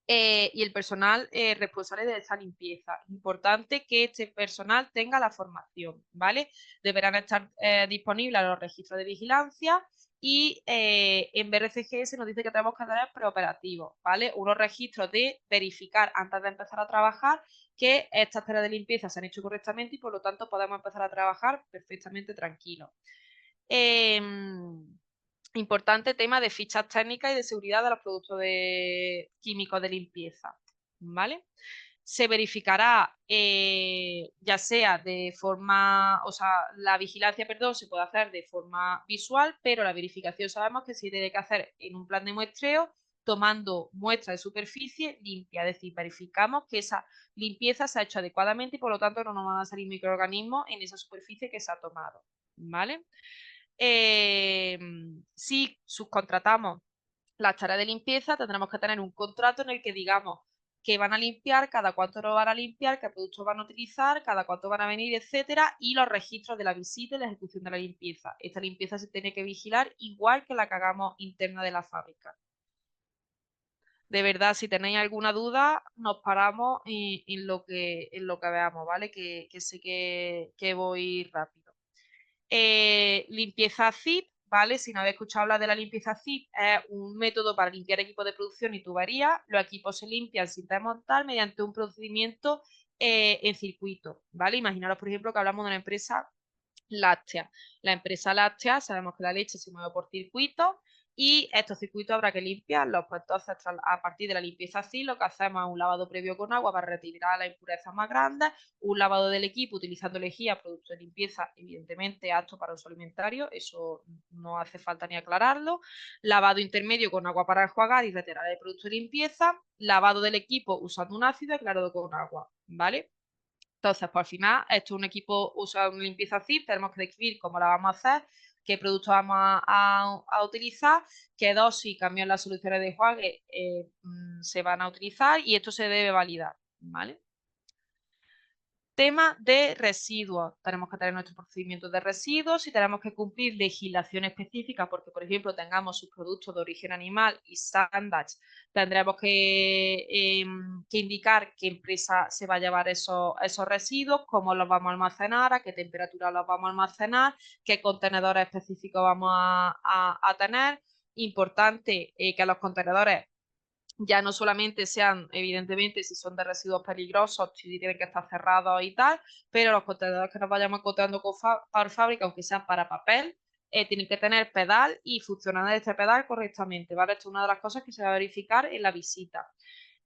y el personal responsable de esa limpieza. Importante que este personal tenga la formación, ¿vale? Deberán estar disponibles los registros de vigilancia y en BRCGS nos dice que tenemos que tener preoperativos, ¿vale? Unos registros de verificar antes de empezar a trabajar que estas tareas de limpieza se han hecho correctamente y por lo tanto podemos empezar a trabajar perfectamente tranquilos. Importante tema de fichas técnicas y de seguridad de los productos químicos de limpieza, ¿vale? Se verificará ya sea de forma, o sea, la vigilancia, perdón, se puede hacer de forma visual, pero la verificación sabemos que se tiene que hacer en un plan de muestreo tomando muestra de superficie limpia, es decir, verificamos que esa limpieza se ha hecho adecuadamente y por lo tanto no nos van a salir microorganismos en esa superficie que se ha tomado, ¿vale? Si subcontratamos las tareas de limpieza, tendremos que tener un contrato en el que digamos que van a limpiar, cada cuánto lo van a limpiar, qué productos van a utilizar, cada cuánto van a venir, etcétera, y los registros de la visita y la ejecución de la limpieza. Esta limpieza se tiene que vigilar igual que la que hagamos interna de la fábrica. De verdad, si tenéis alguna duda, nos paramos en lo que veamos, ¿vale? Que sé que voy rápido. Limpieza zip, ¿vale? Si no habéis escuchado hablar de la limpieza zip, es un método para limpiar equipos de producción y tubería. Los equipos se limpian sin desmontar mediante un procedimiento en circuito, ¿vale? Imaginaros, por ejemplo, que hablamos de una empresa láctea. La empresa láctea, sabemos que la leche se mueve por circuitos y estos circuitos habrá que limpiarlos. Pues entonces, a partir de la limpieza así, lo que hacemos es un lavado previo con agua para retirar las impurezas más grandes, un lavado del equipo utilizando lejía, producto de limpieza, evidentemente apto para uso alimentario, eso no hace falta ni aclararlo, lavado intermedio con agua para enjuagar y retirar el producto de limpieza, lavado del equipo usando un ácido aclarado con agua, ¿vale? Entonces, pues al final, esto es un equipo usa una limpieza zip, tenemos que describir cómo la vamos a hacer, qué productos vamos a utilizar, qué dosis, cambios en las soluciones de enjuague se van a utilizar y esto se debe validar, ¿vale? Tema de residuos. Tenemos que tener nuestro procedimiento de residuos y tenemos que cumplir legislación específica porque, por ejemplo, tengamos subproductos de origen animal y sándwich, tendremos que indicar qué empresa se va a llevar esos residuos, cómo los vamos a almacenar, a qué temperatura los vamos a almacenar, qué contenedores específicos vamos a tener. Importante que los contenedores ya no solamente sean, evidentemente, si son de residuos peligrosos, si tienen que estar cerrados y tal, pero los contenedores que nos vayamos encontrando por fábrica, aunque sean para papel, tienen que tener pedal y funcionar este pedal correctamente, ¿vale? Esto es una de las cosas que se va a verificar en la visita.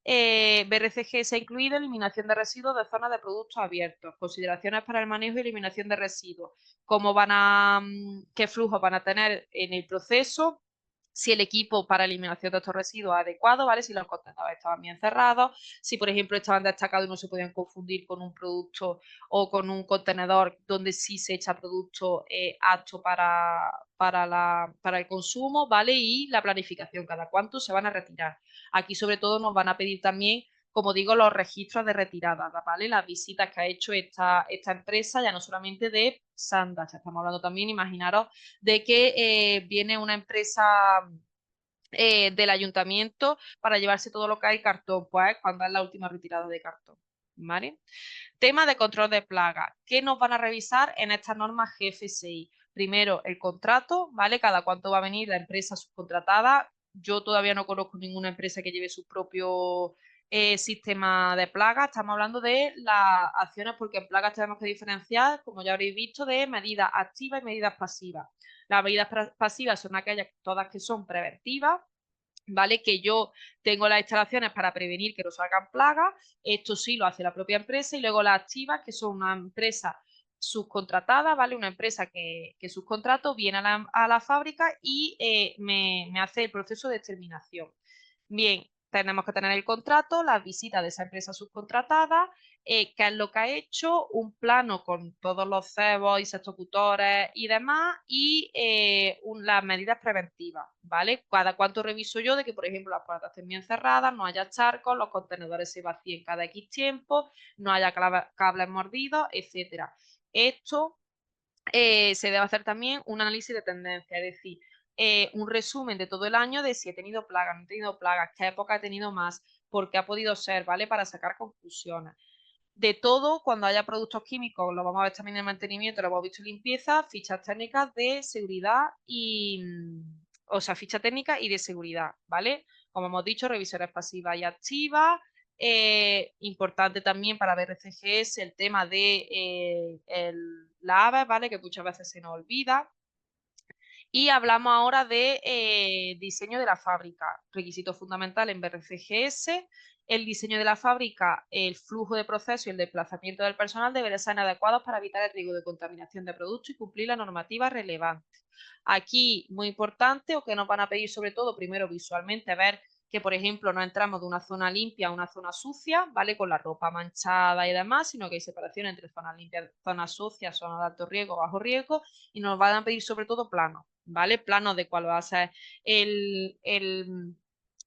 BRCG se ha incluido eliminación de residuos de zonas de productos abiertos, consideraciones para el manejo y eliminación de residuos, qué flujos van a tener en el proceso, si el equipo para eliminación de estos residuos es adecuado, ¿vale? Si los contenedores estaban bien cerrados, si por ejemplo estaban destacados y no se podían confundir con un producto o con un contenedor donde sí se echa producto apto para el consumo, ¿vale? Y la planificación, cada cuánto se van a retirar. Aquí sobre todo nos van a pedir también, como digo, los registros de retirada, ¿vale? Las visitas que ha hecho esta empresa, ya no solamente de Sandach, estamos hablando también, imaginaros, de que viene una empresa del ayuntamiento para llevarse todo lo que hay cartón, pues cuando es la última retirada de cartón, ¿vale? Tema de control de plagas. ¿Qué nos van a revisar en estas normas GFSI? Primero, el contrato, ¿vale? Cada cuánto va a venir la empresa subcontratada. Yo todavía no conozco ninguna empresa que lleve su propio sistema de plagas. Estamos hablando de las acciones porque en plagas tenemos que diferenciar, como ya habréis visto, de medidas activas y medidas pasivas. Las medidas pasivas son aquellas todas que son preventivas, ¿vale? Que yo tengo las instalaciones para prevenir que no salgan plagas, esto sí lo hace la propia empresa, y luego las activas, que son una empresa subcontratada, ¿vale? Una empresa que subcontrato viene a la fábrica y me hace el proceso de exterminación. Bien, tenemos que tener el contrato, las visitas de esa empresa subcontratada, qué es lo que ha hecho, un plano con todos los cebos, insectocutores y demás, y las medidas preventivas, ¿vale? Cada cuánto reviso yo de que, por ejemplo, las puertas estén bien cerradas, no haya charcos, los contenedores se vacíen cada X tiempo, no haya cables mordidos, etcétera. Esto se debe hacer también un análisis de tendencia, es decir, un resumen de todo el año de si he tenido plagas, no he tenido plagas, qué época he tenido más, por qué ha podido ser, ¿vale? Para sacar conclusiones. De todo, cuando haya productos químicos, lo vamos a ver también en mantenimiento, lo hemos visto en limpieza, fichas técnicas de seguridad y, o sea, ficha técnica y de seguridad, ¿vale? Como hemos dicho, revisiones pasivas y activas. Importante también para BRCGS el tema de la AVE, ¿vale? Que muchas veces se nos olvida. Y hablamos ahora de diseño de la fábrica, requisito fundamental en BRCGS. El diseño de la fábrica, el flujo de proceso y el desplazamiento del personal deberán ser adecuados para evitar el riesgo de contaminación de productos y cumplir la normativa relevante. Aquí, muy importante, o que nos van a pedir sobre todo, primero visualmente, ver que, por ejemplo, no entramos de una zona limpia a una zona sucia, ¿vale? Con la ropa manchada y demás, sino que hay separación entre zonas limpias, zonas sucias, zonas de alto riesgo, bajo riesgo, y nos van a pedir sobre todo planos, ¿vale? Planos de cuál va a ser el, el,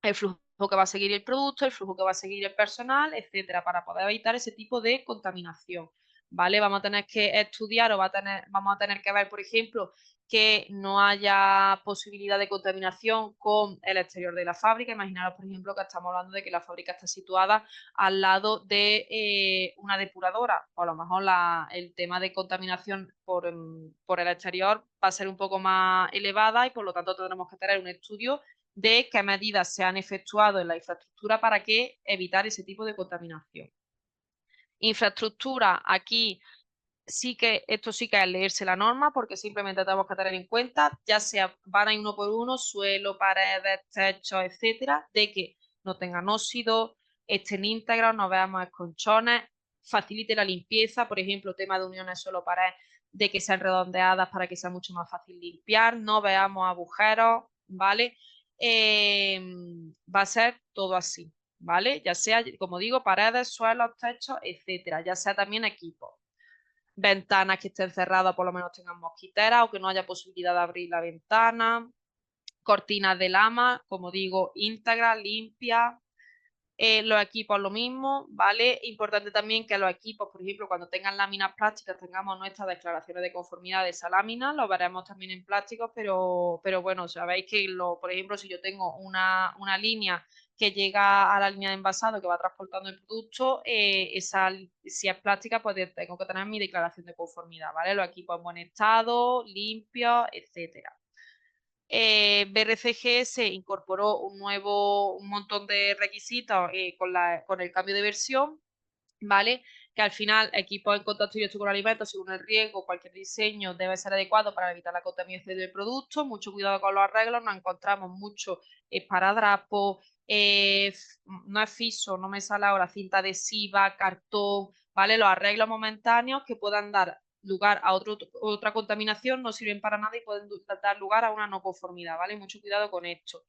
el flujo que va a seguir el producto, el flujo que va a seguir el personal, etcétera, para poder evitar ese tipo de contaminación, ¿vale? Vamos a tener que estudiar o vamos a tener que ver, por ejemplo, que no haya posibilidad de contaminación con el exterior de la fábrica. Imaginaros, por ejemplo, que estamos hablando de que la fábrica está situada al lado de una depuradora, o a lo mejor el tema de contaminación por el exterior va a ser un poco más elevada y por lo tanto tendremos que tener un estudio de qué medidas se han efectuado en la infraestructura para que evitar ese tipo de contaminación. Infraestructura, aquí esto sí que es leerse la norma, porque simplemente tenemos que tener en cuenta, ya sea van a ir uno por uno, suelo, paredes, techos, etcétera, de que no tengan óxido, estén íntegros, no veamos esconchones, facilite la limpieza, por ejemplo, tema de uniones suelo-pared, de que sean redondeadas para que sea mucho más fácil limpiar, no veamos agujeros, ¿vale? Va a ser todo así, ¿vale? Ya sea, como digo, paredes, suelos, techos, etcétera, ya sea también equipos. Ventanas que estén cerradas, por lo menos tengan mosquiteras o que no haya posibilidad de abrir la ventana. Cortinas de lama, como digo, íntegras, limpias. Los equipos lo mismo, ¿vale? Importante también que los equipos, por ejemplo, cuando tengan láminas plásticas, tengamos nuestras declaraciones de conformidad de esa lámina, lo veremos también en plásticos, pero bueno, sabéis que, por ejemplo, si yo tengo una línea que llega a la línea de envasado que va transportando el producto, si es plástica, pues tengo que tener mi declaración de conformidad, ¿vale? Los equipos en buen estado, limpios, etcétera. BRCGS incorporó un montón de requisitos con el cambio de versión, ¿vale? Que al final equipos en contacto directo con alimentos, según el riesgo, cualquier diseño debe ser adecuado para evitar la contaminación del producto. Mucho cuidado con los arreglos, nos encontramos mucho esparadrapo, no es fiso, no me sale ahora, cinta adhesiva, cartón, ¿vale? Los arreglos momentáneos que puedan dar lugar a otra contaminación no sirven para nada y pueden dar lugar a una no conformidad, ¿vale? Mucho cuidado con esto.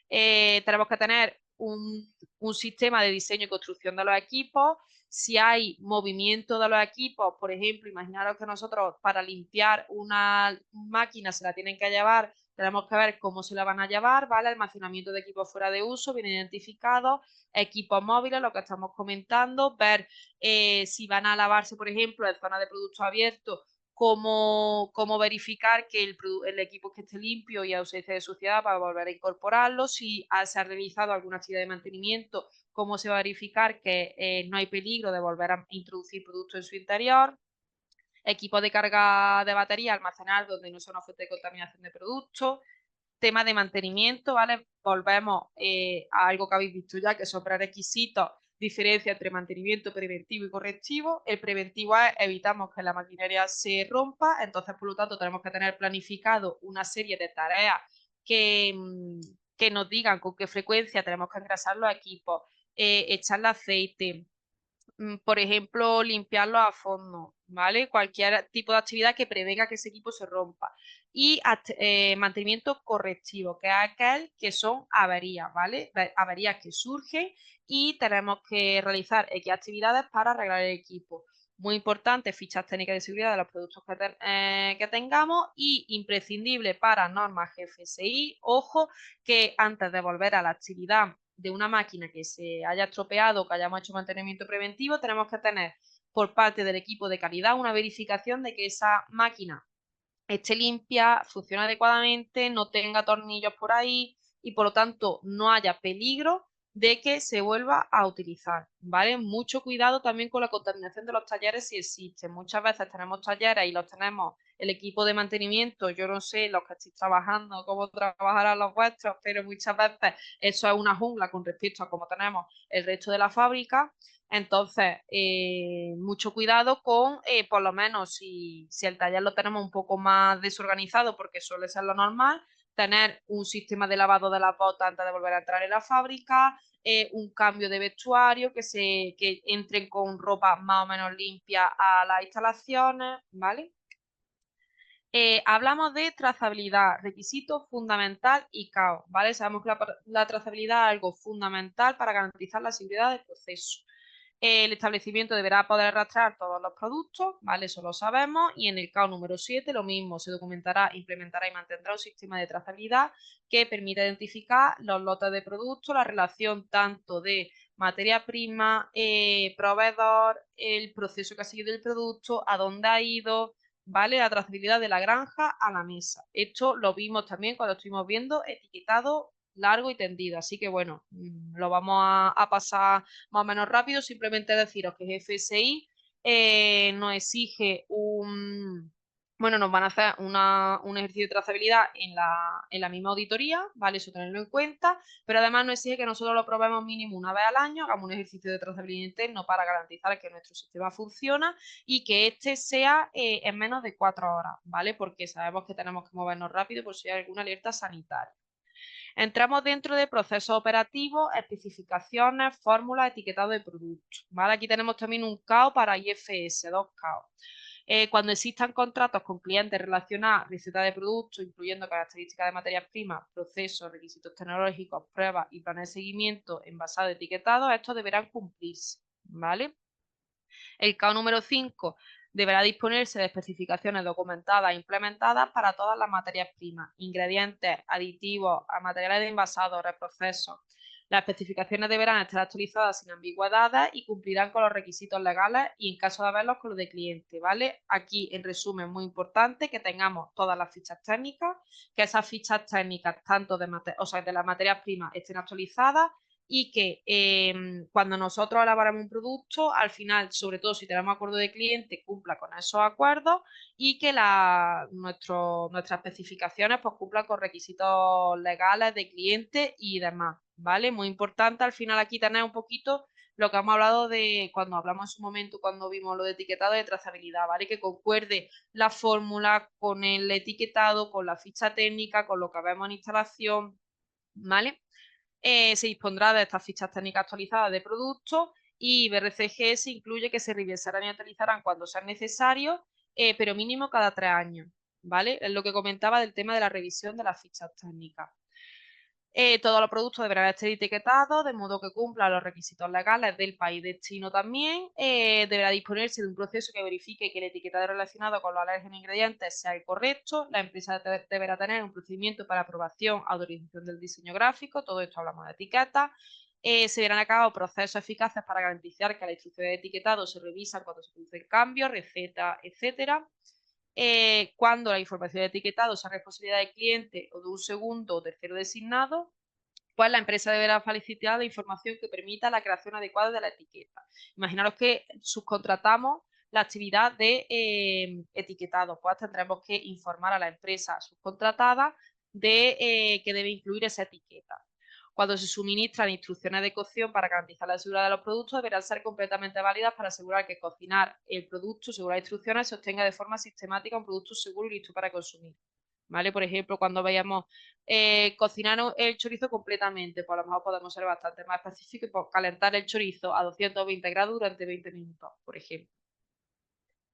Tenemos que tener un sistema de diseño y construcción de los equipos. Si hay movimiento de los equipos, por ejemplo, imaginaros que nosotros para limpiar una máquina se la tienen que llevar, tenemos que ver cómo se la van a llevar, ¿vale? Almacenamiento de equipos fuera de uso, bien identificados, equipos móviles, lo que estamos comentando, ver si van a lavarse, por ejemplo, en zona de productos abiertos, cómo verificar que el equipo que esté limpio y ausencia de suciedad para volver a incorporarlo, si se ha realizado alguna actividad de mantenimiento, cómo se va a verificar que no hay peligro de volver a introducir productos en su interior, equipo de carga de batería, almacenar donde no sea una fuente de contaminación de productos, tema de mantenimiento, ¿vale? Volvemos a algo que habéis visto ya, que son prerequisitos, diferencia entre mantenimiento preventivo y correctivo. El preventivo es evitamos que la maquinaria se rompa, entonces por lo tanto tenemos que tener planificado una serie de tareas que, que nos digan con qué frecuencia tenemos que engrasar los equipos, echarle aceite, por ejemplo, limpiarlo a fondo, ¿vale? Cualquier tipo de actividad que prevenga que ese equipo se rompa. y mantenimiento correctivo, que es aquel que son averías, ¿vale? Averías que surgen y tenemos que realizar X actividades para arreglar el equipo. Muy importante, fichas técnicas de seguridad de los productos que tengamos y imprescindible para normas GFSI, ojo, que antes de volver a la actividad de una máquina que se haya estropeado o que hayamos hecho mantenimiento preventivo, tenemos que tener por parte del equipo de calidad una verificación de que esa máquina esté limpia, funcione adecuadamente, no tenga tornillos por ahí y por lo tanto no haya peligro de que se vuelva a utilizar, ¿vale? Mucho cuidado también con la contaminación de los talleres si existe. Muchas veces tenemos talleres y los tenemos el equipo de mantenimiento, yo no sé los que estéis trabajando, cómo trabajarán los vuestros, pero muchas veces eso es una jungla con respecto a cómo tenemos el resto de la fábrica. Entonces, mucho cuidado con, por lo menos, si el taller lo tenemos un poco más desorganizado, porque suele ser lo normal, tener un sistema de lavado de las botas antes de volver a entrar en la fábrica, un cambio de vestuario, que entren con ropa más o menos limpia a las instalaciones, ¿vale? Hablamos de trazabilidad, requisito fundamental y caos, ¿vale? Sabemos que la trazabilidad es algo fundamental para garantizar la seguridad del proceso. El establecimiento deberá poder rastrear todos los productos, ¿vale? Eso lo sabemos. Y en el caso número 7, lo mismo, se documentará, implementará y mantendrá un sistema de trazabilidad que permita identificar los lotes de productos, la relación tanto de materia prima, proveedor, el proceso que ha seguido el producto, a dónde ha ido, ¿vale? La trazabilidad de la granja a la mesa. Esto lo vimos también cuando estuvimos viendo etiquetado largo y tendido. Así que bueno, lo vamos a pasar más o menos rápido. Simplemente deciros que GFSI nos exige bueno, nos van a hacer un ejercicio de trazabilidad en la misma auditoría, ¿vale? Eso tenerlo en cuenta, pero además nos exige que nosotros lo probemos mínimo una vez al año, hagamos un ejercicio de trazabilidad interno para garantizar que nuestro sistema funciona y que este sea en menos de 4 horas, ¿vale? Porque sabemos que tenemos que movernos rápido por si hay alguna alerta sanitaria. Entramos dentro de procesos operativos, especificaciones, fórmulas, etiquetado de productos, ¿vale? Aquí tenemos también un CAO para IFS, dos CAO. Cuando existan contratos con clientes relacionados, receta de productos, incluyendo características de materias primas, procesos, requisitos tecnológicos, pruebas y planes de seguimiento envasados etiquetados, estos deberán cumplirse, ¿vale? El CAO número 5 deberá disponerse de especificaciones documentadas e implementadas para todas las materias primas, ingredientes, aditivos, materiales de envasado, reprocesos. Las especificaciones deberán estar actualizadas sin ambigüedades y cumplirán con los requisitos legales y, en caso de haberlos, con los de cliente, ¿vale? Aquí, en resumen, muy importante que tengamos todas las fichas técnicas, que esas fichas técnicas, tanto de las materias primas, estén actualizadas y que cuando nosotros elaboramos un producto, al final, sobre todo si tenemos acuerdo de cliente, cumpla con esos acuerdos y que nuestras especificaciones pues cumplan con requisitos legales de cliente y demás, ¿vale? Muy importante al final aquí tener un poquito lo que hemos hablado de cuando hablamos en su momento, cuando vimos lo de etiquetado de trazabilidad, ¿vale? Que concuerde la fórmula con el etiquetado, con la ficha técnica, con lo que vemos en instalación, ¿vale? Se dispondrá de estas fichas técnicas actualizadas de productos y BRCGS incluye que se revisarán y actualizarán cuando sean necesarios, pero mínimo cada 3 años, ¿vale? Es lo que comentaba del tema de la revisión de las fichas técnicas. Todos los productos deberán estar etiquetados de modo que cumplan los requisitos legales del país destino también. Deberá disponerse de un proceso que verifique que el etiquetado relacionado con los alérgenos e ingredientes sea el correcto. La empresa deberá tener un procedimiento para aprobación, autorización del diseño gráfico. Todo esto hablamos de etiquetas. Se llevarán a cabo procesos eficaces para garantizar que las instrucciones de etiquetado se revisan cuando se producen cambios, recetas, etcétera. Cuando la información de etiquetado sea responsabilidad del cliente o de un segundo o tercero designado, pues la empresa deberá facilitar la información que permita la creación adecuada de la etiqueta. Imaginaros que subcontratamos la actividad de etiquetado, pues tendremos que informar a la empresa subcontratada de que debe incluir esa etiqueta. Cuando se suministran instrucciones de cocción para garantizar la seguridad de los productos, deberán ser completamente válidas para asegurar que cocinar el producto según las instrucciones se obtenga de forma sistemática un producto seguro y listo para consumir. ¿Vale? Por ejemplo, cuando vayamos cocinar el chorizo completamente, pues a lo mejor podemos ser bastante más específicos y pues, calentar el chorizo a 220 grados durante 20 minutos, por ejemplo.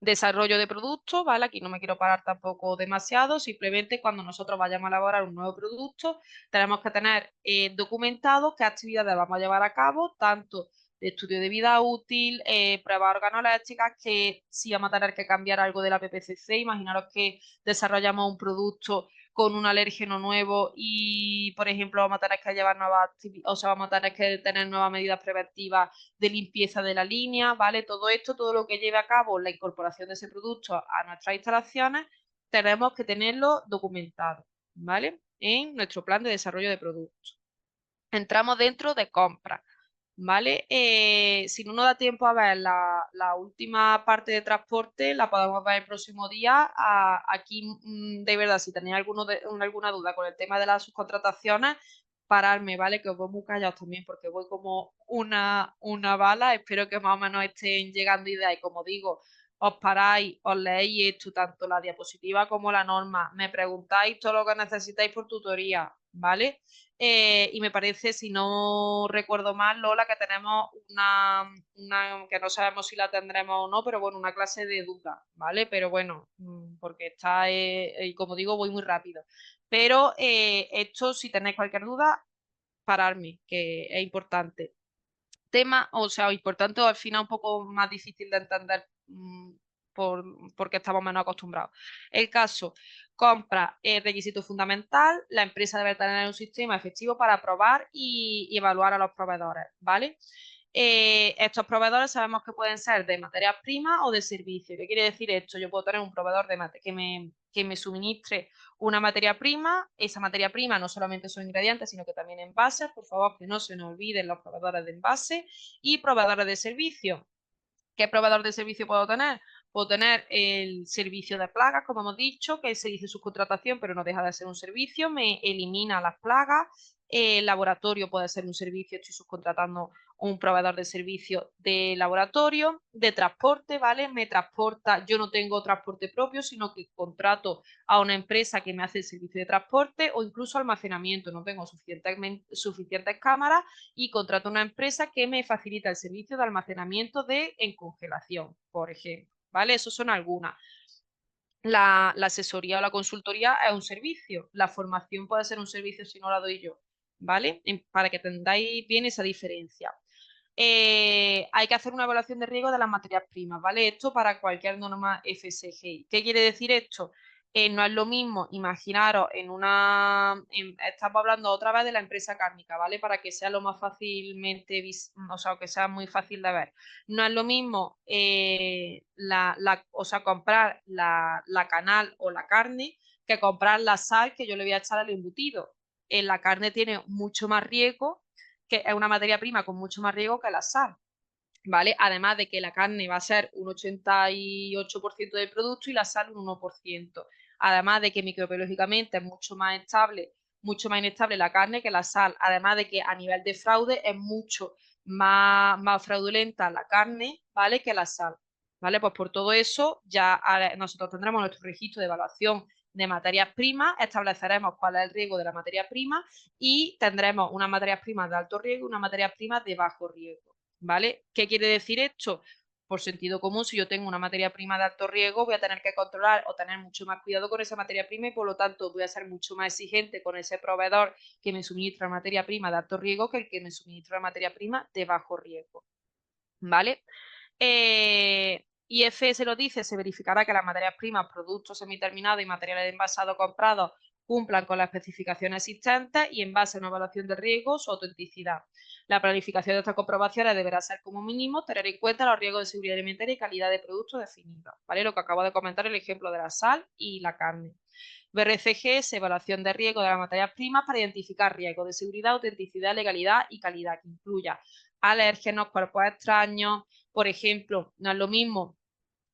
Desarrollo de productos, ¿vale? Aquí no me quiero parar tampoco demasiado, simplemente cuando nosotros vayamos a elaborar un nuevo producto, tenemos que tener documentado qué actividades vamos a llevar a cabo, tanto de estudio de vida útil, pruebas organolépticas, que si vamos a tener que cambiar algo de la PPCC, imaginaros que desarrollamos un producto con un alérgeno nuevo y, por ejemplo, vamos a tener que llevar nuevas o sea, vamos a tener que tener nuevas medidas preventivas de limpieza de la línea, ¿vale? Todo esto, todo lo que lleve a cabo la incorporación de ese producto a nuestras instalaciones, tenemos que tenerlo documentado, ¿vale? En nuestro plan de desarrollo de productos. Entramos dentro de compras, ¿vale? Si no nos da tiempo a ver la última parte de transporte, la podemos ver el próximo día. Aquí, de verdad, si tenéis alguna duda con el tema de las subcontrataciones, pararme, ¿vale? Que os voy muy callados también porque voy como una bala. Espero que más o menos estén llegando ideas y, como digo, os paráis, os leéis esto, tanto la diapositiva como la norma, me preguntáis todo lo que necesitáis por tutoría, ¿vale? Y me parece, si no recuerdo mal, Lola, que tenemos que no sabemos si la tendremos o no, pero bueno, una clase de duda, ¿vale? Pero bueno, porque está, y como digo, voy muy rápido. Pero esto, si tenéis cualquier duda, pararme, que es importante. Tema, o sea, importante o al final un poco más difícil de entender porque estamos menos acostumbrados. El caso, compra es requisito fundamental, la empresa debe tener un sistema efectivo para probar y evaluar a los proveedores, ¿vale? Estos proveedores sabemos que pueden ser de materias primas o de servicios. ¿Qué quiere decir esto? Yo puedo tener un proveedor que me suministre una materia prima. Esa materia prima no solamente son ingredientes, sino que también envases. Por favor, que no se nos olviden los proveedores de envases y proveedores de servicios. ¿Qué proveedor de servicio puedo tener? Puedo tener el servicio de plagas, como hemos dicho, que se dice subcontratación, pero no deja de ser un servicio, me elimina las plagas. El laboratorio puede ser un servicio, estoy subcontratando un proveedor de servicio de laboratorio, de transporte, ¿vale? Me transporta, yo no tengo transporte propio, sino que contrato a una empresa que me hace el servicio de transporte o incluso almacenamiento, no tengo suficientes cámaras y contrato a una empresa que me facilita el servicio de almacenamiento en congelación, por ejemplo, ¿vale? Esos son algunas. La asesoría o la consultoría es un servicio, la formación puede ser un servicio si no la doy yo, ¿vale? Para que tengáis bien esa diferencia. Hay que hacer una evaluación de riesgo de las materias primas, ¿vale? Esto para cualquier norma FSGI. ¿Qué quiere decir esto? No es lo mismo, imaginaros, estamos hablando otra vez de la empresa cárnica, ¿vale? Para que sea lo más fácilmente, o sea, que sea muy fácil de ver. No es lo mismo, o sea, comprar la canal o la carne que comprar la sal que yo le voy a echar al embutido. La carne tiene mucho más riesgo, que es una materia prima con mucho más riesgo que la sal, ¿vale? Además de que la carne va a ser un 88% del producto y la sal un 1%. Además de que microbiológicamente es mucho más inestable la carne que la sal. Además de que a nivel de fraude es mucho más fraudulenta la carne, ¿vale? Que la sal, ¿vale? Pues por todo eso ya nosotros tendremos nuestro registro de evaluación de materias primas, estableceremos cuál es el riesgo de la materia prima y tendremos unas materias primas de alto riesgo y unas materias primas de bajo riesgo, ¿vale? ¿Qué quiere decir esto? Por sentido común, si yo tengo una materia prima de alto riesgo, voy a tener que controlar o tener mucho más cuidado con esa materia prima y por lo tanto voy a ser mucho más exigente con ese proveedor que me suministra materia prima de alto riesgo que el que me suministra materia prima de bajo riesgo, ¿vale? IF se lo dice, se verificará que las materias primas, productos semiterminados y materiales de envasado comprados cumplan con las especificaciones existentes y en base a una evaluación de riesgo su autenticidad. La planificación de estas comprobaciones deberá ser como mínimo tener en cuenta los riesgos de seguridad alimentaria y calidad de productos definidos, ¿vale? Lo que acabo de comentar, el ejemplo de la sal y la carne. BRCG es evaluación de riesgo de las materias primas para identificar riesgos de seguridad, autenticidad, legalidad y calidad, que incluya alérgenos, cuerpos extraños. Por ejemplo, no es lo mismo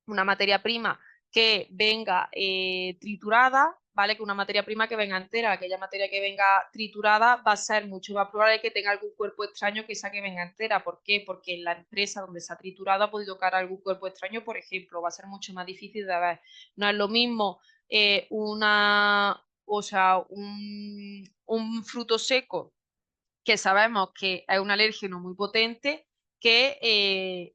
una materia prima que venga triturada, ¿vale? Que una materia prima que venga entera. Aquella materia que venga triturada va a ser mucho más probable que tenga algún cuerpo extraño que esa que venga entera. ¿Por qué? Porque en la empresa donde se ha triturado ha podido caer algún cuerpo extraño, por ejemplo, va a ser mucho más difícil de ver. No es lo mismo o sea, un fruto seco que sabemos que es un alérgeno muy potente que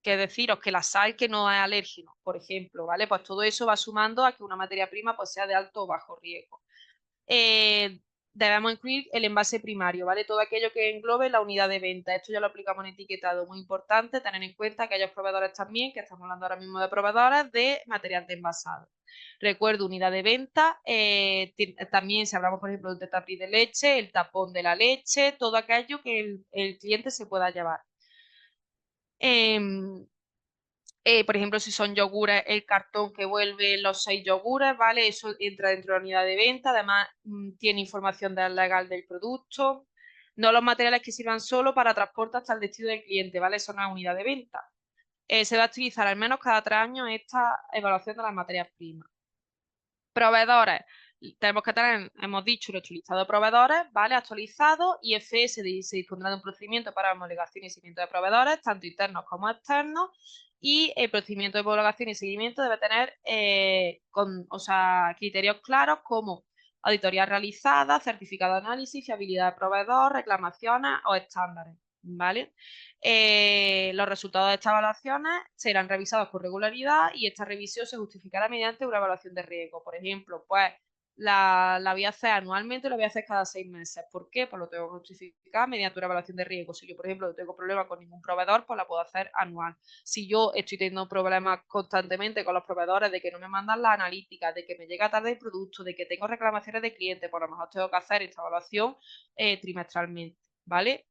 que deciros que la sal que no es alérgeno, por ejemplo, ¿vale? Pues todo eso va sumando a que una materia prima pues, sea de alto o bajo riesgo. Debemos incluir el envase primario, ¿vale? Todo aquello que englobe la unidad de venta. Esto ya lo aplicamos en etiquetado, muy importante tener en cuenta que aquellos proveedores también, que estamos hablando ahora mismo de proveedores de material de envasado. Recuerdo, unidad de venta, también si hablamos, por ejemplo, de un tetapiz de leche, el tapón de la leche, todo aquello que el cliente se pueda llevar. Por ejemplo, si son yogures, el cartón que vuelve los 6 yogures, ¿vale? Eso entra dentro de la unidad de venta, además tiene información legal del producto. No los materiales que sirvan solo para transporte hasta el destino del cliente, ¿vale? Eso no es unidad de venta. Se va a utilizar al menos cada 3 años esta evaluación de las materias primas. Proveedores. Tenemos que tener, hemos dicho, nuestro listado de proveedores, ¿vale? Actualizado, y IFS se dispondrá de un procedimiento para homologación y seguimiento de proveedores, tanto internos como externos, y el procedimiento de homologación y seguimiento debe tener criterios claros como auditoría realizada, certificado de análisis, fiabilidad de proveedor, reclamaciones o estándares, ¿vale? Los resultados de estas evaluaciones serán revisados con regularidad y esta revisión se justificará mediante una evaluación de riesgo. Por ejemplo, pues la voy a hacer anualmente o la voy a hacer cada 6 meses. ¿Por qué? Pues lo tengo que justificar mediante una evaluación de riesgo. Si yo, por ejemplo, no tengo problema con ningún proveedor, pues la puedo hacer anual. Si yo estoy teniendo problemas constantemente con los proveedores de que no me mandan las analíticas, de que me llega tarde el producto, de que tengo reclamaciones de clientes, pues a lo mejor tengo que hacer esta evaluación trimestralmente, ¿vale?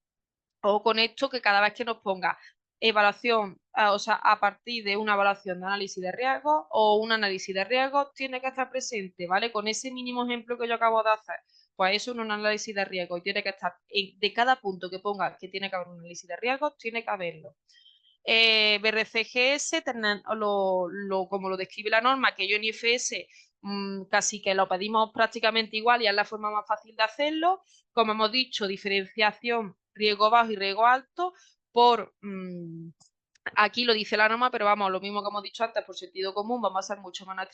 O con esto que cada vez que nos ponga evaluación, a partir de una evaluación de análisis de riesgo o un análisis de riesgo, tiene que estar presente, ¿vale? Con ese mínimo ejemplo que yo acabo de hacer, pues eso es un análisis de riesgo y tiene que estar, de cada punto que ponga que tiene que haber un análisis de riesgo, tiene que haberlo. BRCGS, como lo describe la norma, que yo en IFS casi que lo pedimos prácticamente igual y es la forma más fácil de hacerlo. Como hemos dicho, diferenciación riesgo bajo y riesgo alto por... aquí lo dice la norma, pero vamos, lo mismo que hemos dicho antes, por sentido común, vamos a ser mucho más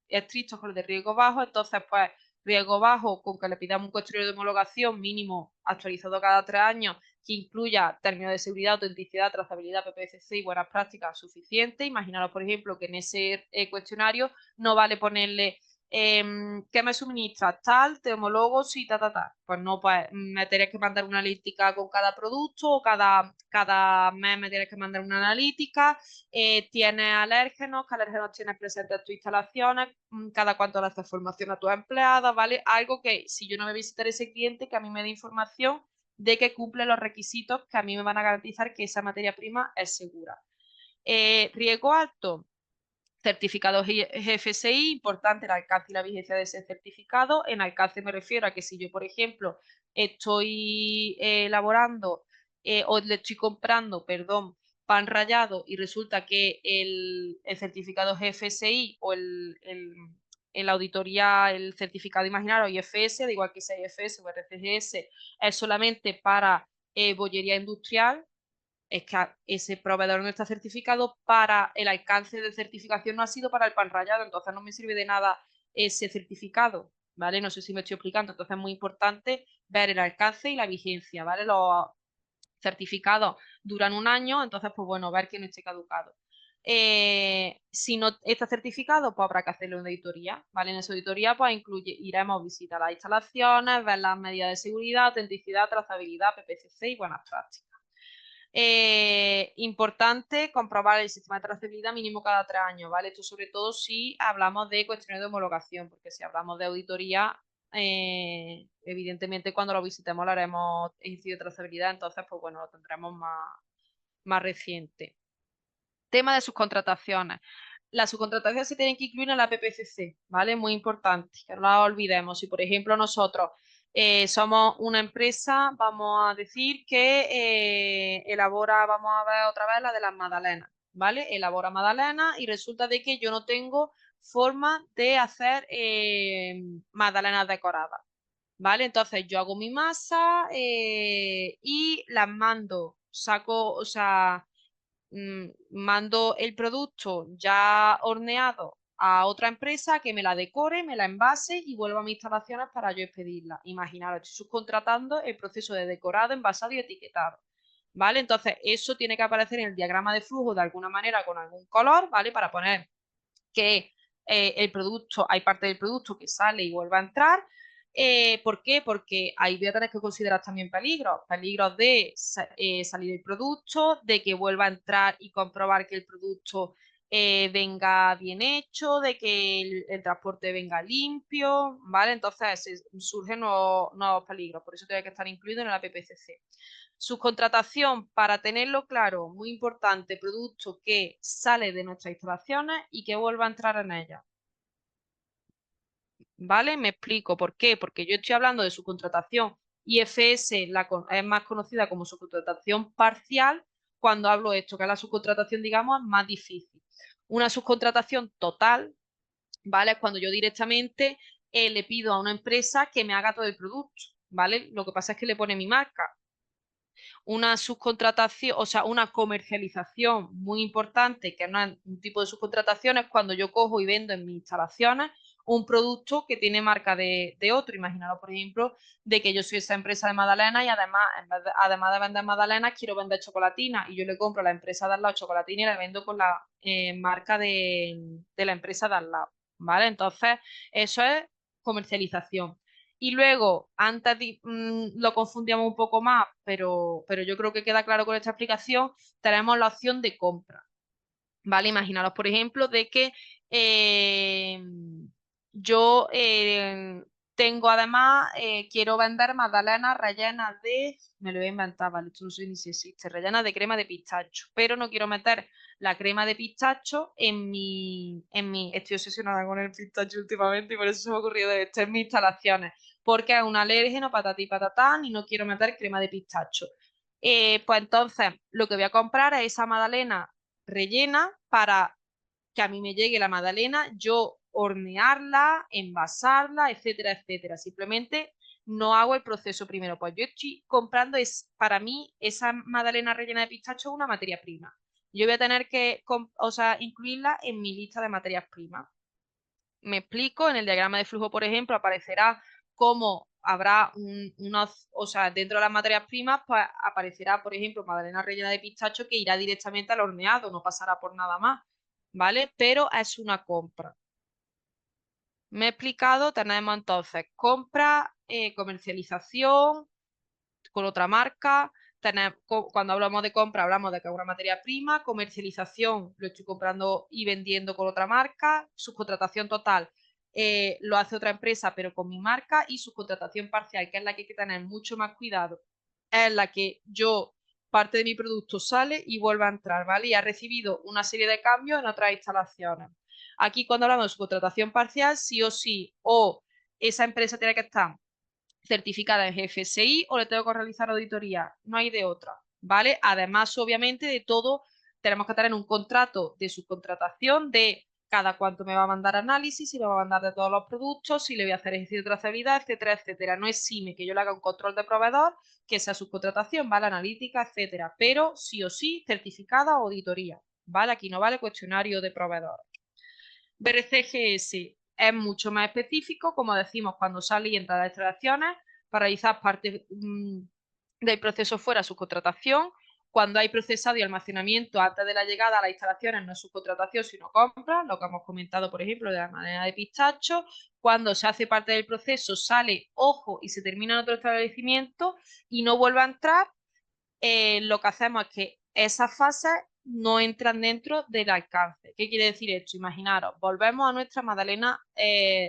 estrictos con el de riesgo bajo. Entonces, pues, riesgo bajo, con que le pidamos un cuestionario de homologación mínimo actualizado cada 3 años, que incluya términos de seguridad, autenticidad, trazabilidad, PPCC y buenas prácticas suficientes. Imaginaros, por ejemplo, que en ese cuestionario no vale ponerle ¿qué me suministra? Tal, te homologo, sí, ta. Pues no, pues me tienes que mandar una analítica con cada producto, o cada mes me tienes que mandar una analítica, tienes alérgenos, qué alérgenos tienes presentes en tus instalaciones, cada cuánto le haces formación a tus empleadas, ¿vale? Algo que si yo no me visitar ese cliente, que a mí me dé información de que cumple los requisitos que a mí me van a garantizar que esa materia prima es segura. Riesgo alto. Certificado GFSI, importante el alcance y la vigencia de ese certificado. En alcance me refiero a que si yo, por ejemplo, estoy elaborando o le estoy comprando, perdón, pan rallado y resulta que el certificado GFSI o la auditoría, el certificado imaginario IFS, da igual que sea IFS o RCGS, es solamente para bollería industrial, es que ese proveedor no está certificado, para el alcance de certificación no ha sido para el pan rallado, entonces no me sirve de nada ese certificado, ¿vale? No sé si me estoy explicando, entonces es muy importante ver el alcance y la vigencia, ¿vale? Los certificados duran 1 año, entonces, pues bueno, ver que no esté caducado. Si no está certificado, pues habrá que hacerle una auditoría, ¿vale? En esa auditoría, pues iremos a visitar las instalaciones, ver las medidas de seguridad, autenticidad, trazabilidad, PPCC y buenas prácticas. Importante comprobar el sistema de trazabilidad mínimo cada 3 años, ¿vale? Esto sobre todo si hablamos de cuestiones de homologación, porque si hablamos de auditoría, evidentemente cuando lo visitemos lo haremos ejercicio de trazabilidad, entonces pues bueno, lo tendremos más reciente. Tema de subcontrataciones. Las subcontrataciones se tienen que incluir en la PPCC, ¿vale? Muy importante, que no la olvidemos. Si, por ejemplo, nosotros somos una empresa, vamos a decir que elabora, vamos a ver otra vez la de las magdalenas, ¿vale? Elabora magdalenas y resulta de que yo no tengo forma de hacer magdalenas decoradas, ¿vale? Entonces yo hago mi masa y las mando, mando el producto ya horneado a otra empresa que me la decore, me la envase y vuelva a mis instalaciones para yo expedirla. Imaginaros, estoy subcontratando el proceso de decorado, envasado y etiquetado. ¿vale? Entonces, eso tiene que aparecer en el diagrama de flujo de alguna manera con algún color, ¿vale? Para poner que el producto, hay parte del producto que sale y vuelve a entrar. ¿Por qué? Porque ahí voy a tener que considerar también peligros de salir el producto, de que vuelva a entrar y comprobar que el producto venga bien hecho, de que el transporte venga limpio, ¿vale? Entonces surgen nuevos peligros, por eso tiene que estar incluido en el APPCC. Subcontratación, para tenerlo claro, muy importante, producto que sale de nuestras instalaciones y que vuelva a entrar en ellas. ¿Vale? Me explico por qué. Porque yo estoy hablando de subcontratación IFS, es más conocida como subcontratación parcial, cuando hablo de esto, que es la subcontratación, digamos, más difícil. Una subcontratación total, ¿vale? Es cuando yo directamente le pido a una empresa que me haga todo el producto, ¿vale? Lo que pasa es que le pone mi marca. Una subcontratación, o sea, una comercialización muy importante, que no es un tipo de subcontratación, es cuando yo cojo y vendo en mis instalaciones un producto que tiene marca de otro. Imaginaros, por ejemplo, de que yo soy esa empresa de magdalenas y además, además de vender magdalenas, quiero vender chocolatina y yo le compro a la empresa de al lado chocolatina y la vendo con la marca de la empresa de al lado, ¿vale? Entonces, eso es comercialización. Y luego, antes lo confundíamos un poco más, pero yo creo que queda claro con esta explicación, tenemos la opción de compra. ¿Vale? Imaginaros, por ejemplo, de que eh, yo tengo además, quiero vender magdalenas rellenas de, me lo voy a inventar, ¿vale? Esto no sé ni si existe, rellenas de crema de pistacho, pero no quiero meter la crema de pistacho estoy obsesionada con el pistacho últimamente y por eso se me ha ocurrido esto en mis instalaciones, porque es un alérgeno, patatí patatán, y no quiero meter crema de pistacho. Pues entonces, lo que voy a comprar es esa magdalena rellena para que a mí me llegue la magdalena, yo hornearla, envasarla, etcétera, etcétera. Simplemente no hago el proceso primero. Pues yo estoy comprando, para mí, esa magdalena rellena de pistacho es una materia prima. Yo voy a tener que, o sea, incluirla en mi lista de materias primas. Me explico, en el diagrama de flujo, por ejemplo, aparecerá cómo habrá unos, o sea, dentro de las materias primas, pues aparecerá, por ejemplo, magdalena rellena de pistacho que irá directamente al horneado, no pasará por nada más, ¿vale? Pero es una compra. Me he explicado, tenemos entonces compra, comercialización con otra marca. Cuando hablamos de compra, hablamos de que es una materia prima. Comercialización, lo estoy comprando y vendiendo con otra marca. Subcontratación total, lo hace otra empresa, pero con mi marca. Y subcontratación parcial, que es la que hay que tener mucho más cuidado, es la que yo, parte de mi producto sale y vuelve a entrar, ¿vale? Y ha recibido una serie de cambios en otras instalaciones. Aquí, cuando hablamos de subcontratación parcial, sí o sí, o esa empresa tiene que estar certificada en GFSI o le tengo que realizar auditoría. No hay de otra, ¿vale? Además, obviamente, de todo, tenemos que tener un contrato de subcontratación de cada cuánto me va a mandar análisis, si me va a mandar de todos los productos, si le voy a hacer ejercicio de trazabilidad, etcétera, etcétera. No es SIME que yo le haga un control de proveedor, que sea subcontratación, ¿vale? Analítica, etcétera. Pero sí o sí, certificada o auditoría, ¿vale? Aquí no vale cuestionario de proveedor. BRCGS es mucho más específico, como decimos, cuando sale y entra las instalaciones, para realizar parte del proceso fuera subcontratación. Cuando hay procesado y almacenamiento antes de la llegada a las instalaciones, no es subcontratación, sino compra, lo que hemos comentado, por ejemplo, de la manera de pistacho. Cuando se hace parte del proceso, sale, ojo, y se termina en otro establecimiento y no vuelve a entrar, lo que hacemos es que esas fases no entran dentro del alcance. ¿Qué quiere decir esto? Imaginaros, volvemos a nuestra magdalena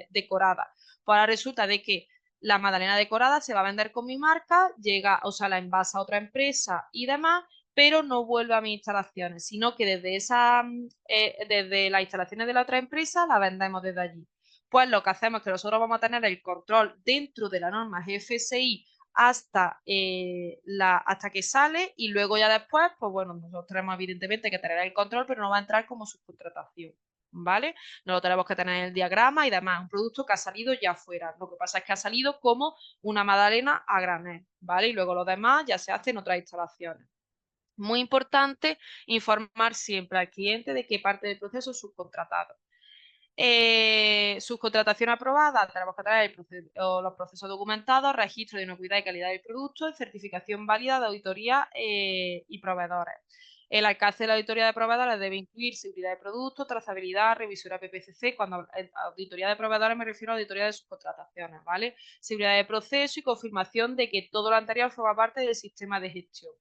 decorada. Pues ahora resulta de que la magdalena decorada se va a vender con mi marca, llega, o sea, la envasa a otra empresa y demás, pero no vuelve a mis instalaciones, sino que desde las instalaciones de la otra empresa la vendemos desde allí. Pues lo que hacemos es que nosotros vamos a tener el control dentro de la norma GFSI hasta que sale y luego ya después, pues bueno, nosotros tenemos evidentemente que tener el control, pero no va a entrar como subcontratación, ¿vale? No lo tenemos que tener en el diagrama y demás, un producto que ha salido ya fuera. Lo que pasa es que ha salido como una magdalena a granel, ¿vale? Y luego lo demás ya se hace en otras instalaciones. Muy importante informar siempre al cliente de qué parte del proceso es subcontratado. Subcontratación aprobada, tenemos que traer los procesos documentados, registro de inocuidad y calidad del producto, certificación válida de auditoría y proveedores. El alcance de la auditoría de proveedores debe incluir seguridad de producto, trazabilidad, revisora PPCC. Cuando auditoría de proveedores me refiero a auditoría de subcontrataciones, ¿vale? Seguridad de proceso y confirmación de que todo lo anterior forma parte del sistema de gestión.